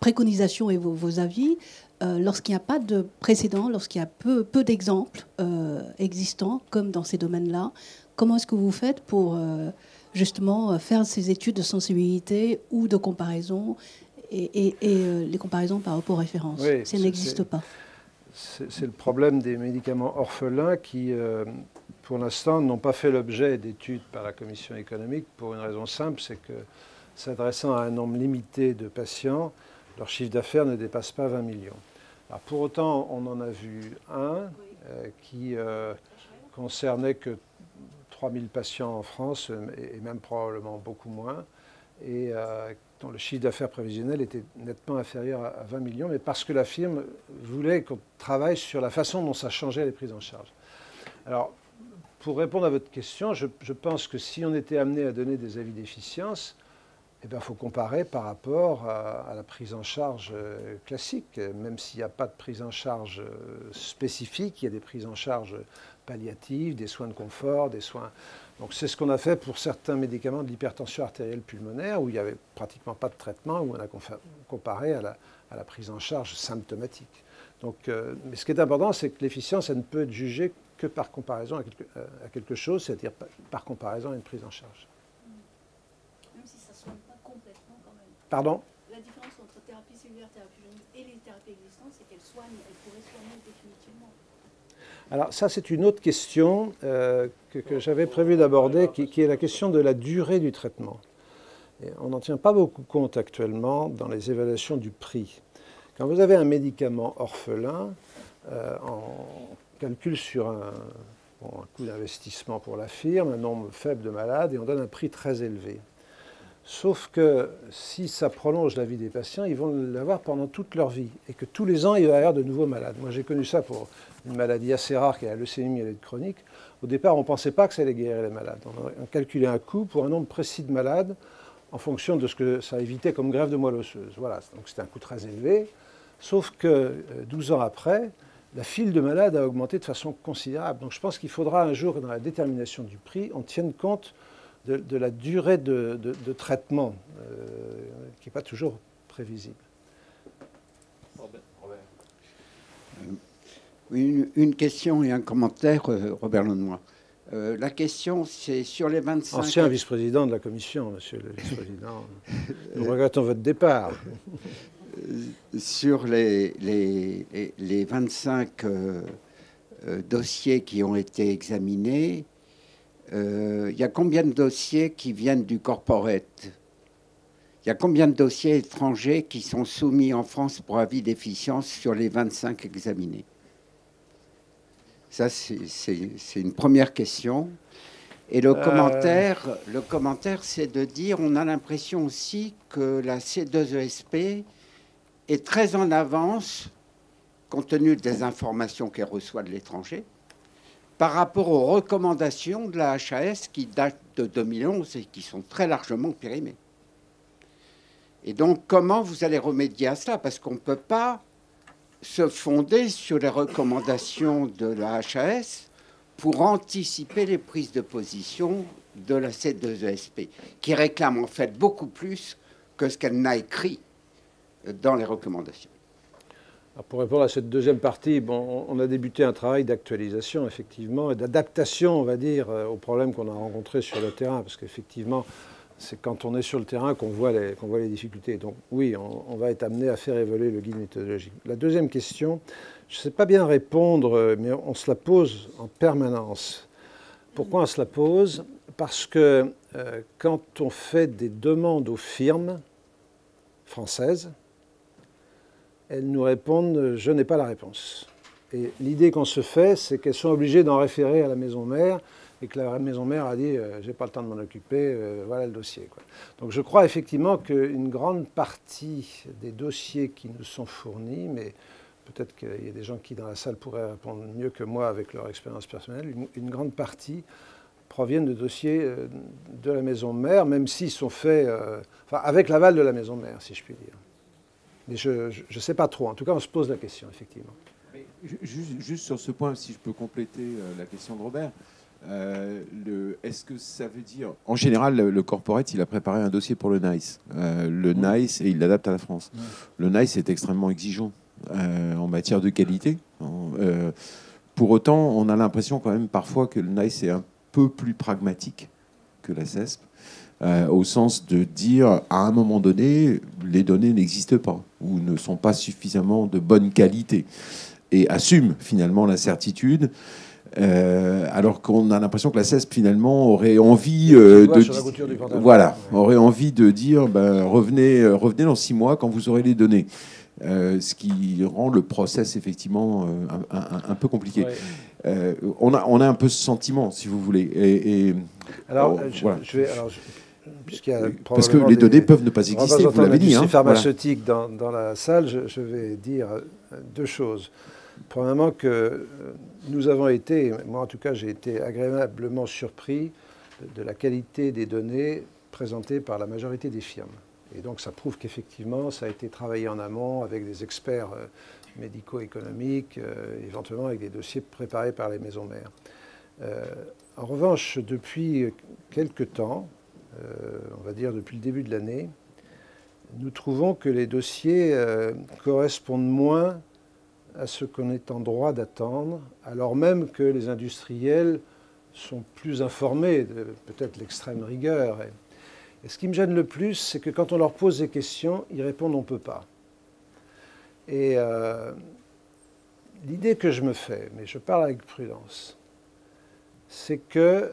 préconisations et vos avis, lorsqu'il n'y a pas de précédent, lorsqu'il y a peu d'exemples existants comme dans ces domaines-là, comment est-ce que vous faites pour justement faire ces études de sensibilité ou de comparaison et les comparaisons par rapport aux références, oui, si elles n'existent pas? C'est le problème des médicaments orphelins qui, pour l'instant, n'ont pas fait l'objet d'études par la Commission économique pour une raison simple, c'est que s'adressant à un nombre limité de patients, leur chiffre d'affaires ne dépasse pas 20 millions. Alors, pour autant, on en a vu un qui concernait que 3000 patients en France, et même probablement beaucoup moins, et dont le chiffre d'affaires prévisionnel était nettement inférieur à 20 millions, mais parce que la firme voulait qu'on travaille sur la façon dont ça changeait les prises en charge. Alors, pour répondre à votre question, je pense que si on était amené à donner des avis d'efficience, eh bien, il faut comparer par rapport à la prise en charge classique. Même s'il n'y a pas de prise en charge spécifique, il y a des prises en charge palliatives, des soins de confort, des soins Donc c'est ce qu'on a fait pour certains médicaments de l'hypertension artérielle pulmonaire, où il n'y avait pratiquement pas de traitement, où on a comparé à la prise en charge symptomatique. Donc, mais ce qui est important, c'est que l'efficience, elle ne peut être jugée que par comparaison à quelque chose, c'est-à-dire par comparaison à une prise en charge. Même si ça ne soigne pas complètement quand même. Pardon ? La différence entre thérapie cellulaire, thérapie génique et les thérapies existantes, c'est qu'elles soignent, elles pourraient soigner définitivement. Alors ça, c'est une autre question que j'avais prévu d'aborder, qui est la question de la durée du traitement. Et on n'en tient pas beaucoup compte actuellement dans les évaluations du prix. Quand vous avez un médicament orphelin, on calcule sur un coût d'investissement pour la firme, un nombre faible de malades, et on donne un prix très élevé. Sauf que si ça prolonge la vie des patients, ils vont l'avoir pendant toute leur vie. Et que tous les ans, il va y avoir de nouveaux malades. Moi, j'ai connu ça pour une maladie assez rare qui est la leucémie myéloïde chronique. Au départ, on ne pensait pas que ça allait guérir les malades. On calculait un coût pour un nombre précis de malades en fonction de ce que ça évitait comme greffe de moelle osseuse. Voilà, donc c'était un coût très élevé. Sauf que 12 ans après, la file de malades a augmenté de façon considérable. Donc je pense qu'il faudra un jour que dans la détermination du prix, on tienne compte de la durée de traitement, qui n'est pas toujours prévisible. Une question et un commentaire, Robert Lenoir. La question, c'est sur les 25... Ancien vice-président de la Commission, monsieur le vice-président. Nous regrettons votre départ. Sur les 25 dossiers qui ont été examinés, il y a combien de dossiers qui viennent du corporate? Il y a combien de dossiers étrangers qui sont soumis en France pour avis d'efficience sur les 25 examinés? Ça, c'est une première question. Et le commentaire, c'est de dire, on a l'impression aussi que la C2ESP est très en avance, compte tenu des informations qu'elle reçoit de l'étranger, par rapport aux recommandations de la HAS qui datent de 2011 et qui sont très largement périmées. Et donc, comment vous allez remédier à cela? Parce qu'on ne peut pas se fonder sur les recommandations de la HAS pour anticiper les prises de position de la C2ESP, qui réclame en fait beaucoup plus que ce qu'elle n'a écrit dans les recommandations. Alors pour répondre à cette deuxième partie, bon, on a débuté un travail d'actualisation, effectivement, et d'adaptation, on va dire, aux problèmes qu'on a rencontrés sur le terrain, parce qu'effectivement, c'est quand on est sur le terrain qu'on voit les difficultés. Donc oui, on va être amené à faire évoluer le guide méthodologique. La deuxième question, je ne sais pas bien répondre, mais on se la pose en permanence. Pourquoi on se la pose? Parce que quand on fait des demandes aux firmes françaises, elles nous répondent « je n'ai pas la réponse ». Et l'idée qu'on se fait, c'est qu'elles sont obligées d'en référer à la maison mère et que la maison mère a dit « j'ai pas le temps de m'en occuper, voilà le dossier ». Donc je crois effectivement qu'une grande partie des dossiers qui nous sont fournis, mais peut-être qu'il y a des gens qui dans la salle pourraient répondre mieux que moi avec leur expérience personnelle, une grande partie proviennent de dossiers de la maison mère, même s'ils sont faits avec l'aval de la maison mère, si je puis dire. Mais je ne sais pas trop. En tout cas, on se pose la question, effectivement. Mais juste sur ce point, si je peux compléter la question de Robert, est-ce que ça veut dire... En général, le corporate, il a préparé un dossier pour le NICE. Le NICE, et il l'adapte à la France. Le NICE est extrêmement exigeant en matière de qualité. Pour autant, on a l'impression quand même parfois que le NICE est un peu plus pragmatique que la CESP. Au sens de dire, à un moment donné, les données n'existent pas ou ne sont pas suffisamment de bonne qualité et assume finalement l'incertitude, alors qu'on a l'impression que la CESP finalement aurait envie aurait envie de dire revenez dans 6 mois quand vous aurez les données. Ce qui rend le process effectivement un peu compliqué. Ouais. On a un peu ce sentiment, si vous voulez. Parce que les données peuvent ne pas exister, vous l'avez dit. C'est pharmaceutique dans la salle, je vais dire 2 choses. Premièrement, que nous avons été, moi en tout cas j'ai été agréablement surpris de la qualité des données présentées par la majorité des firmes. Et donc ça prouve qu'effectivement ça a été travaillé en amont avec des experts médico-économiques, éventuellement avec des dossiers préparés par les maisons mères. En revanche, depuis quelque temps, on va dire depuis le début de l'année, nous trouvons que les dossiers correspondent moins à ce qu'on est en droit d'attendre, alors même que les industriels sont plus informés de peut-être l'extrême rigueur. Et ce qui me gêne le plus, c'est que quand on leur pose des questions, ils répondent « on ne peut pas ». Et l'idée que je me fais, mais je parle avec prudence, c'est que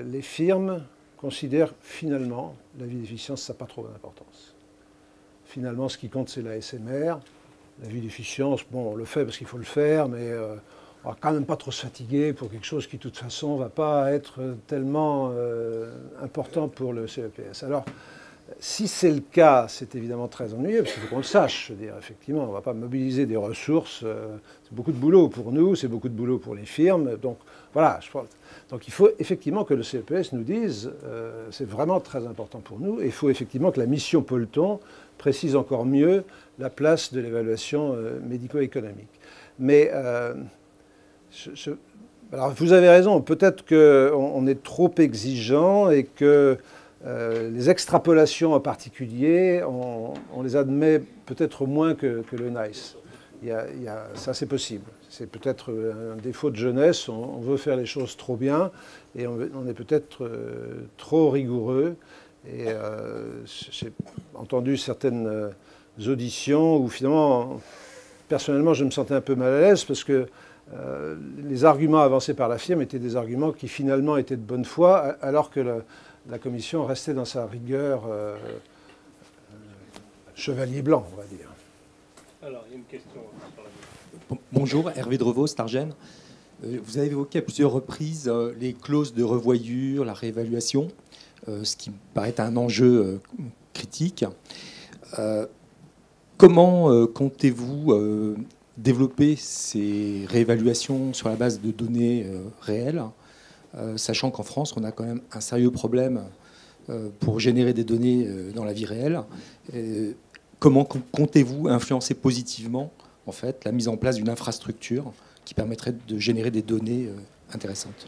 les firmes considèrent finalement l'avis d'efficience, ça n'a pas trop d'importance. Finalement, ce qui compte, c'est la SMR. L'avis d'efficience, bon, on le fait parce qu'il faut le faire, mais on ne va quand même pas trop se fatiguer pour quelque chose qui, de toute façon, ne va pas être tellement important pour le CEPS. Alors, si c'est le cas, c'est évidemment très ennuyeux, parce qu'il faut qu'on le sache. Je veux dire, effectivement, on ne va pas mobiliser des ressources. C'est beaucoup de boulot pour nous, c'est beaucoup de boulot pour les firmes. Donc, voilà. Donc, il faut effectivement que le CEPS nous dise, c'est vraiment très important pour nous, et il faut effectivement que la mission Polton précise encore mieux la place de l'évaluation médico-économique. Mais, alors, vous avez raison, peut-être qu'on est trop exigeant et que les extrapolations en particulier, on les admet peut-être moins que le NICE. Ça, c'est possible. C'est peut-être un défaut de jeunesse. On veut faire les choses trop bien et on est peut-être trop rigoureux. Et j'ai entendu certaines auditions où finalement, personnellement, je me sentais un peu mal à l'aise parce que les arguments avancés par la firme étaient des arguments qui finalement étaient de bonne foi, alors que la Commission restait dans sa rigueur chevalier blanc, on va dire. Alors, il y a une question. Bonjour, Hervé Drevaux, Stargène. Vous avez évoqué à plusieurs reprises les clauses de revoyure, la réévaluation, ce qui me paraît un enjeu critique. Comment comptez-vous développer ces réévaluations sur la base de données réelles, sachant qu'en France, on a quand même un sérieux problème pour générer des données dans la vie réelle. Comment comptez-vous influencer positivement en fait, la mise en place d'une infrastructure qui permettrait de générer des données intéressantes?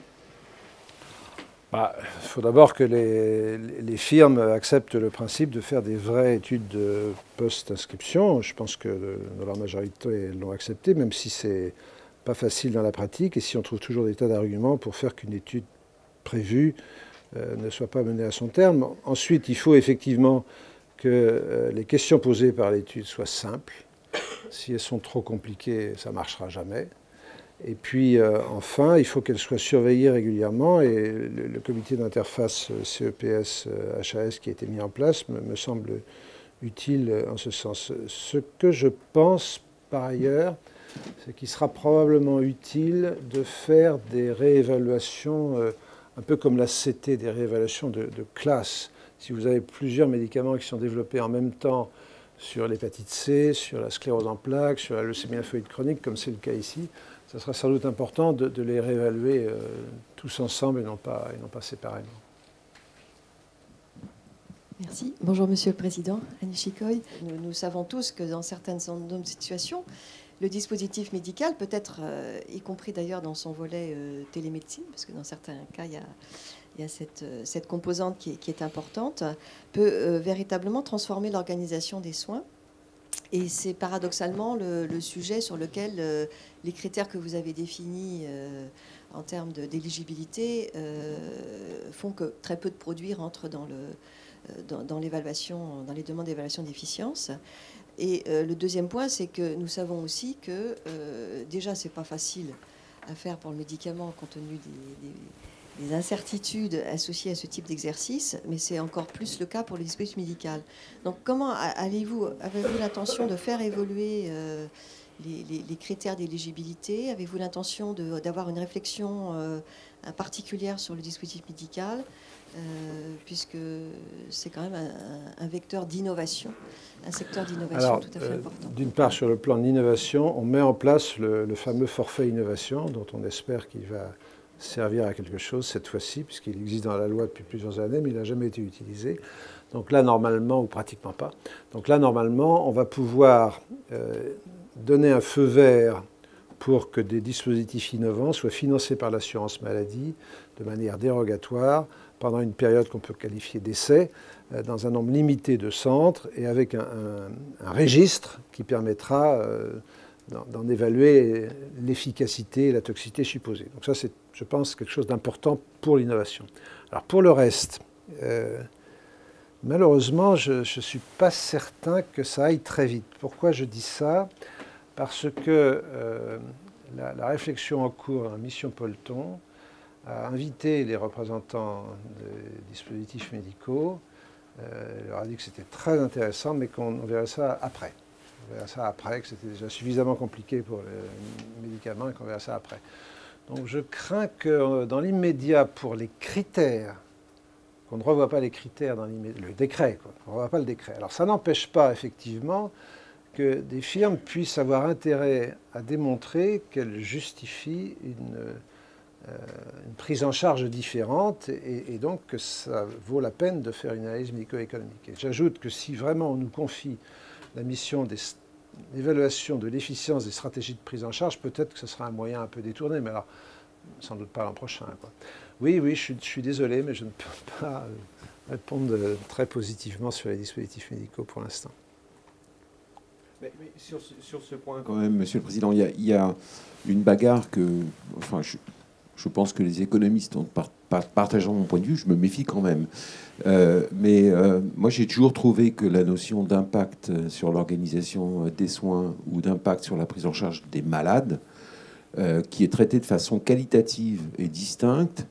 Il faut d'abord que les firmes acceptent le principe de faire des vraies études de post-inscription. Je pense que dans leur majorité, elles l'ont accepté, même si ce n'est pas facile dans la pratique et si on trouve toujours des tas d'arguments pour faire qu'une étude prévue ne soit pas menée à son terme. Ensuite, il faut effectivement que les questions posées par l'étude soient simples. Si elles sont trop compliquées, ça ne marchera jamais. Et puis, enfin, il faut qu'elles soient surveillées régulièrement. Et le comité d'interface CEPS-HAS qui a été mis en place me semble utile en ce sens. Ce que je pense, par ailleurs, c'est qu'il sera probablement utile de faire des réévaluations, un peu comme la CT, des réévaluations de classe. Si vous avez plusieurs médicaments qui sont développés en même temps sur l'hépatite C, sur la sclérose en plaques, sur la leucémie lymphoïde chronique, comme c'est le cas ici, ça sera sans doute important de les réévaluer tous ensemble et non pas séparément. Merci. Bonjour Monsieur le Président, Annie Chicoy. Nous savons tous que dans certaines situations, le dispositif médical peut être, y compris d'ailleurs dans son volet télémédecine, parce que dans certains cas, il y a cette composante qui est importante, peut véritablement transformer l'organisation des soins. Et c'est paradoxalement le sujet sur lequel les critères que vous avez définis en termes d'éligibilité font que très peu de produits rentrent dans l'évaluation, dans les demandes d'évaluation d'efficience. Et le deuxième point, c'est que nous savons aussi que déjà, c'est pas facile à faire pour le médicament compte tenu des incertitudes associées à ce type d'exercice, mais c'est encore plus le cas pour le dispositif médical. Donc comment avez-vous l'intention de faire évoluer les critères d'éligibilité? Avez-vous l'intention d'avoir une réflexion particulière sur le dispositif médical, puisque c'est quand même un vecteur d'innovation, un secteur d'innovation tout à fait important? D'une part, sur le plan d'innovation, on met en place le fameux forfait innovation, dont on espère qu'il va servir à quelque chose cette fois-ci, puisqu'il existe dans la loi depuis plusieurs années, mais il n'a jamais été utilisé. Donc là, normalement, ou pratiquement pas, donc là, normalement, on va pouvoir donner un feu vert pour que des dispositifs innovants soient financés par l'assurance maladie de manière dérogatoire pendant une période qu'on peut qualifier d'essai, dans un nombre limité de centres et avec un registre qui permettra d'en évaluer l'efficacité et la toxicité supposée. Donc ça, c'est, je pense, quelque chose d'important pour l'innovation. Alors pour le reste, malheureusement, je ne suis pas certain que ça aille très vite. Pourquoi je dis ça? Parce que la réflexion en cours dans la mission Polton a invité les représentants des dispositifs médicaux. Elle leur a dit que c'était très intéressant, mais qu'on verrait ça après. On verrait ça après, que c'était déjà suffisamment compliqué pour les médicaments et qu'on verrait ça après. Donc je crains que dans l'immédiat, pour les critères, qu'on ne revoie pas les critères dans le décret, quoi. On ne revoit pas le décret. Alors ça n'empêche pas, effectivement, que des firmes puissent avoir intérêt à démontrer qu'elles justifient une prise en charge différente et donc que ça vaut la peine de faire une analyse médico-économique. Et j'ajoute que si vraiment on nous confie la mission d'évaluation de l'efficience des stratégies de prise en charge, peut-être que ce sera un moyen un peu détourné, mais alors sans doute pas l'an prochain, quoi. Oui, je suis désolé, mais je ne peux pas répondre très positivement sur les dispositifs médicaux pour l'instant. Mais sur ce point, quand même, Monsieur le Président, il y a une bagarre que... Enfin, je pense que les économistes, partageant mon point de vue, je me méfie quand même. Moi, j'ai toujours trouvé que la notion d'impact sur l'organisation des soins ou d'impact sur la prise en charge des malades, qui est traitée de façon qualitative et distincte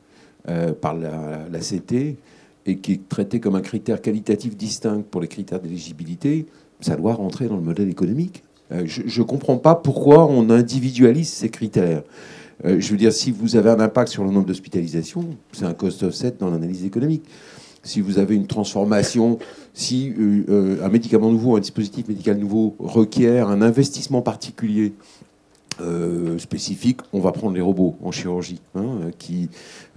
par la CT, et qui est traitée comme un critère qualitatif distinct pour les critères d'éligibilité, ça doit rentrer dans le modèle économique. Je ne comprends pas pourquoi on individualise ces critères. Je veux dire, si vous avez un impact sur le nombre d'hospitalisations, c'est un cost offset dans l'analyse économique. Si vous avez une transformation, si un médicament nouveau, un dispositif médical nouveau requiert un investissement particulier spécifique, on va prendre les robots en chirurgie, qui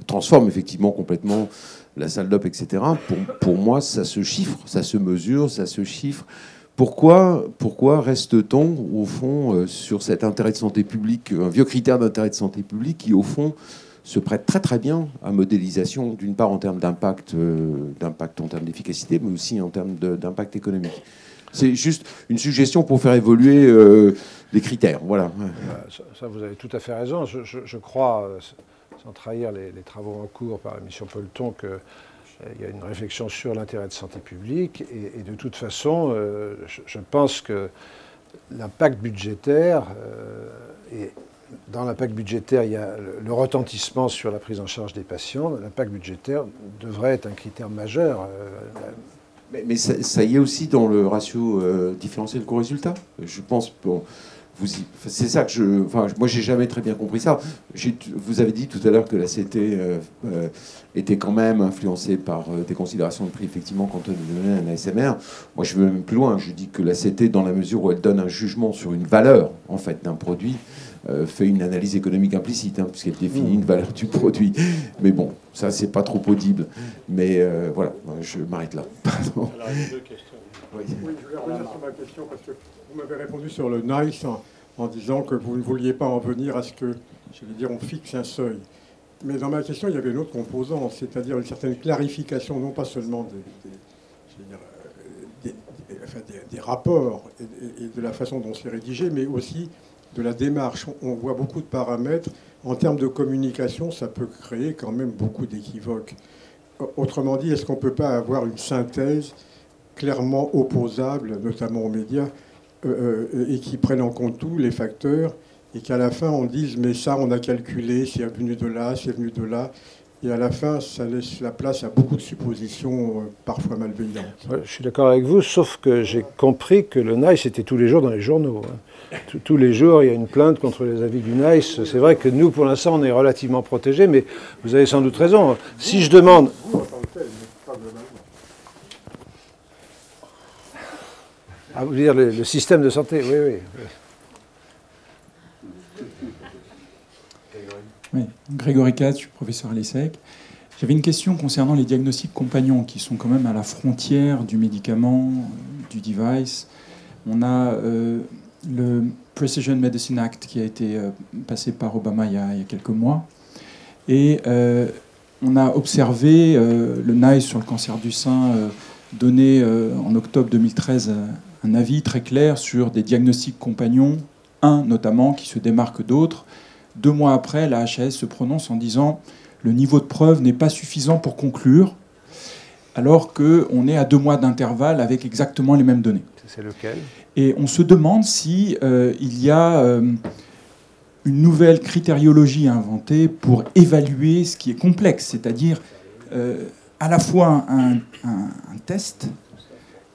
transforment effectivement complètement la salle d'op, etc. Pour moi, ça se chiffre, ça se mesure, ça se chiffre. Pourquoi reste-t-on, au fond, sur cet intérêt de santé publique, un vieux critère d'intérêt de santé publique qui, au fond, se prête très très bien à modélisation, d'une part en termes d'impact en termes d'efficacité, mais aussi en termes d'impact économique. C'est juste une suggestion pour faire évoluer les critères. Voilà. Ça, vous avez tout à fait raison. Je crois, sans trahir les travaux en cours par la mission Polton, qu'il y a une réflexion sur l'intérêt de santé publique. Et de toute façon, je pense que l'impact budgétaire, et dans l'impact budgétaire, il y a le retentissement sur la prise en charge des patients. L'impact budgétaire devrait être un critère majeur. Mais ça y est aussi dans le ratio différentiel coût-résultat. Je pense, bon, c'est ça que moi, j'ai jamais très bien compris ça. Vous avez dit tout à l'heure que la CT était quand même influencée par des considérations de prix, effectivement, quand on donnait un ASMR. Moi, je vais même plus loin. Je dis que la CT, dans la mesure où elle donne un jugement sur une valeur, en fait, d'un produit, fait une analyse économique implicite, puisqu'elle définit une valeur du produit. Mais bon, ça, c'est pas trop audible. Mais voilà, je m'arrête là. Pardon. Alors, il y a deux questions. Oui, je voulais revenir sur ma question, parce que vous m'avez répondu sur le NICE en disant que vous ne vouliez pas en venir à ce que, j'allais dire, on fixe un seuil. Mais dans ma question, il y avait une autre composante, c'est-à-dire une certaine clarification, non pas seulement des rapports et de la façon dont c'est rédigé, mais aussi de la démarche. On voit beaucoup de paramètres. En termes de communication, ça peut créer quand même beaucoup d'équivoques. Autrement dit, est-ce qu'on ne peut pas avoir une synthèse clairement opposable, notamment aux médias, et qui prennent en compte tous les facteurs, et qu'à la fin, on dise, mais ça, on a calculé, c'est venu de là, c'est venu de là. Et à la fin, ça laisse la place à beaucoup de suppositions, parfois malveillantes. Ouais, je suis d'accord avec vous, sauf que j'ai compris que le NICE était tous les jours dans les journaux. Tous les jours, il y a une plainte contre les avis du NICE. C'est vrai que nous, pour l'instant, on est relativement protégés, mais vous avez sans doute raison. Si je demande... Ah, vous voulez dire le système de santé, oui. Oui, Grégory Katz, je suis professeur à l'ESSEC. J'avais une question concernant les diagnostics compagnons, qui sont quand même à la frontière du médicament, du device. On a le Precision Medicine Act qui a été passé par Obama il y a quelques mois. Et on a observé le NICE sur le cancer du sein donné en octobre 2013 un avis très clair sur des diagnostics compagnons, un notamment qui se démarque d'autres. 2 mois après, la HAS se prononce en disant le niveau de preuve n'est pas suffisant pour conclure, alors qu'on est à 2 mois d'intervalle avec exactement les mêmes données. C'est lequel? Et on se demande si il y a une nouvelle critériologie à inventer pour évaluer ce qui est complexe, c'est-à-dire à la fois un test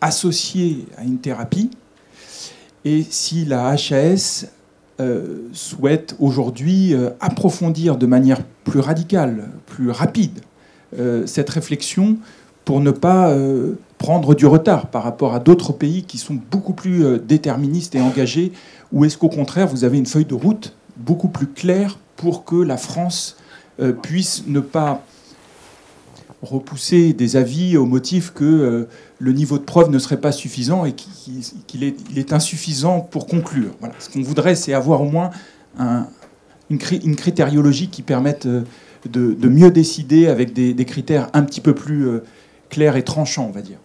associé à une thérapie, et si la HAS souhaite aujourd'hui approfondir de manière plus radicale, plus rapide, cette réflexion pour ne pas prendre du retard par rapport à d'autres pays qui sont beaucoup plus déterministes et engagés, ou est-ce qu'au contraire, vous avez une feuille de route beaucoup plus claire pour que la France puisse ne pas repousser des avis au motif que le niveau de preuve ne serait pas suffisant et qu'il est insuffisant pour conclure. Voilà. Ce qu'on voudrait, c'est avoir au moins une critériologie qui permette de mieux décider avec des critères un petit peu plus clairs et tranchants, on va dire.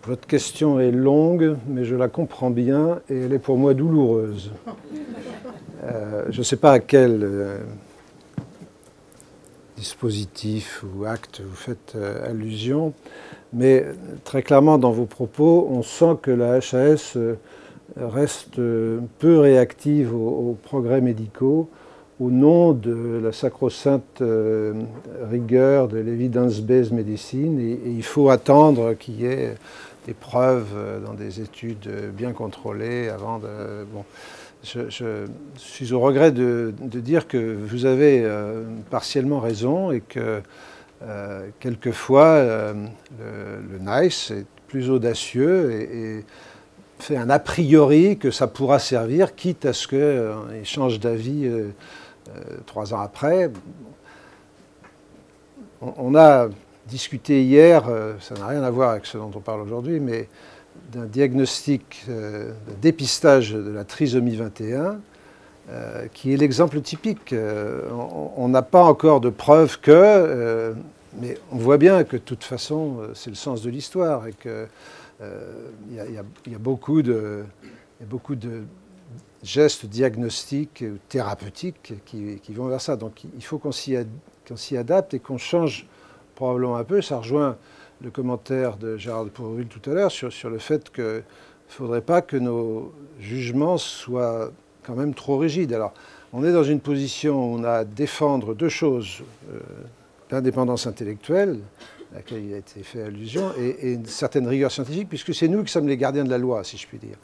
Votre question est longue, mais je la comprends bien et elle est pour moi douloureuse. Je ne sais pas à quel dispositif ou acte vous faites allusion, mais très clairement dans vos propos, on sent que la HAS reste peu réactive aux progrès médicaux au nom de la sacro-sainte rigueur de l'evidence-based medicine, et il faut attendre qu'il y ait des preuves dans des études bien contrôlées avant de... Bon. Je suis au regret de dire que vous avez partiellement raison et que quelquefois le NICE est plus audacieux et fait un a priori que ça pourra servir, quitte à ce qu'il change d'avis 3 ans après. On a discuté hier, ça n'a rien à voir avec ce dont on parle aujourd'hui, mais d'un diagnostic de dépistage de la trisomie 21, qui est l'exemple typique. On n'a pas encore de preuves mais on voit bien que de toute façon, c'est le sens de l'histoire et qu'il y a beaucoup de gestes diagnostiques ou thérapeutiques qui vont vers ça. Donc il faut qu'on s'y adapte et qu'on change probablement un peu. Ça rejoint le commentaire de Gérald Pourville tout à l'heure sur le fait qu'il ne faudrait pas que nos jugements soient quand même trop rigides. Alors, on est dans une position où on a à défendre 2 choses. L'indépendance intellectuelle, à laquelle il a été fait allusion, et une certaine rigueur scientifique, puisque c'est nous qui sommes les gardiens de la loi, si je puis dire.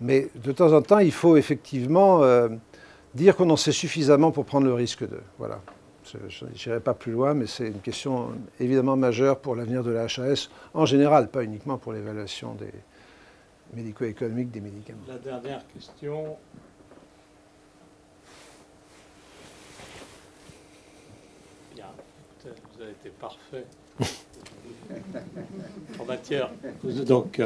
Mais de temps en temps, il faut effectivement dire qu'on en sait suffisamment pour prendre le risque de... Voilà. Je n'irai pas plus loin, mais c'est une question évidemment majeure pour l'avenir de la HAS en général, pas uniquement pour l'évaluation des médico-économiques des médicaments. La dernière question. Bien, vous avez été parfait. En matière. Donc,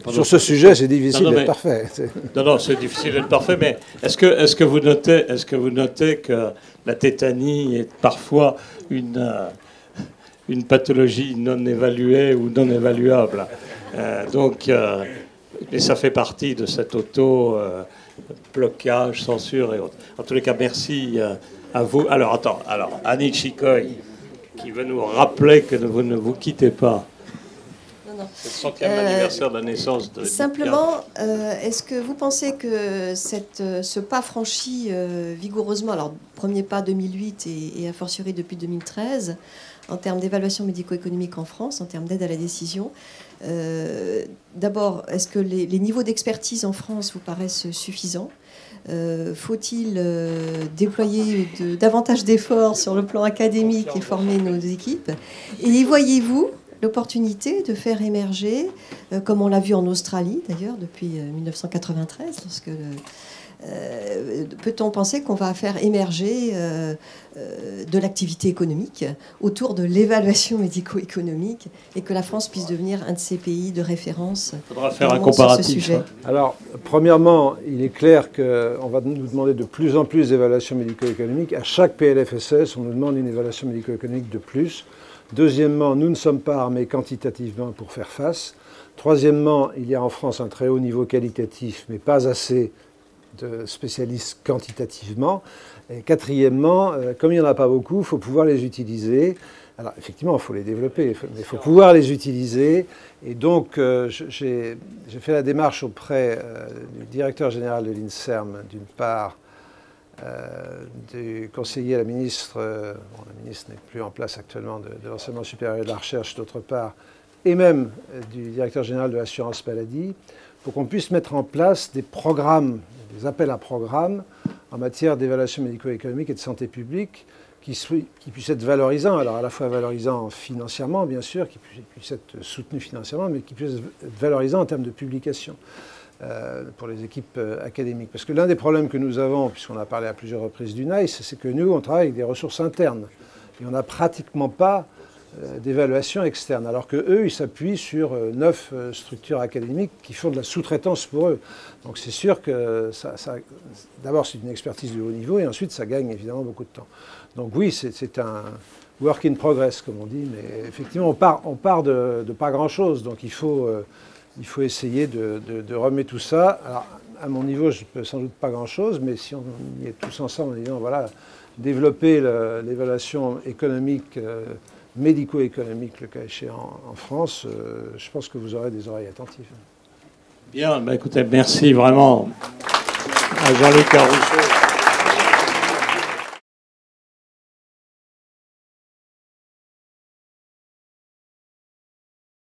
sur ce sujet, c'est difficile d'être parfait. Non, c'est difficile d'être parfait, mais est-ce que vous notez que la tétanie est parfois une pathologie non évaluée ou non évaluable? Et ça fait partie de cet auto-blocage, censure et autres. En tous les cas, merci à vous. Alors, Annie Chikoy, qui veut nous rappeler que vous ne vous quittez pas. C'est le 100e anniversaire de la naissance de... Simplement, est-ce que vous pensez que ce pas franchi vigoureusement, alors premier pas 2008 et a fortiori depuis 2013, en termes d'évaluation médico-économique en France, en termes d'aide à la décision, d'abord, est-ce que les niveaux d'expertise en France vous paraissent suffisants ? Faut-il déployer davantage d'efforts sur le plan académique et former nos équipes ? Et y voyez-vous l'opportunité de faire émerger, comme on l'a vu en Australie d'ailleurs depuis 1993, lorsque Peut-on penser qu'on va faire émerger de l'activité économique autour de l'évaluation médico-économique et que la France puisse devenir un de ces pays de référence? Il faudra faire un sur ce comparatif. sujet. Alors, premièrement, il est clair qu'on va nous demander de plus en plus d'évaluations médico-économiques. À chaque PLFSS, on nous demande une évaluation médico-économique de plus. Deuxièmement, nous ne sommes pas armés quantitativement pour faire face. Troisièmement, il y a en France un très haut niveau qualitatif, mais pas assez de spécialistes quantitativement. Et quatrièmement, comme il n'y en a pas beaucoup, il faut pouvoir les utiliser. Alors effectivement, il faut les développer, mais il faut pouvoir les utiliser. Et donc, j'ai fait la démarche auprès du directeur général de l'INSERM, d'une part, du conseiller à la ministre, bon, la ministre n'est plus en place actuellement, de l'enseignement supérieur et de la recherche, d'autre part, et même du directeur général de l'assurance maladie, pour qu'on puisse mettre en place des programmes, des appels à programmes en matière d'évaluation médico-économique et de santé publique qui puissent être valorisants, alors à la fois valorisants financièrement, bien sûr, qui puissent être soutenus financièrement, mais qui puissent être valorisants en termes de publication pour les équipes académiques. Parce que l'un des problèmes que nous avons, puisqu'on a parlé à plusieurs reprises du NICE, c'est que nous, on travaille avec des ressources internes. Et on n'a pratiquement pas d'évaluation externe, alors qu'eux, ils s'appuient sur 9 structures académiques qui font de la sous-traitance pour eux. Donc c'est sûr que d'abord c'est une expertise de haut niveau et ensuite ça gagne évidemment beaucoup de temps. Donc oui, c'est un work in progress comme on dit, mais effectivement on part de pas grand-chose, donc il faut essayer de remettre tout ça. Alors à mon niveau je ne peux sans doute pas grand-chose, mais si on y est tous ensemble en disant voilà, développer l'évaluation économique, médico-économique, le cas échéant, en France, je pense que vous aurez des oreilles attentives. Bien, écoutez, merci vraiment à Jean-Luc Caruso.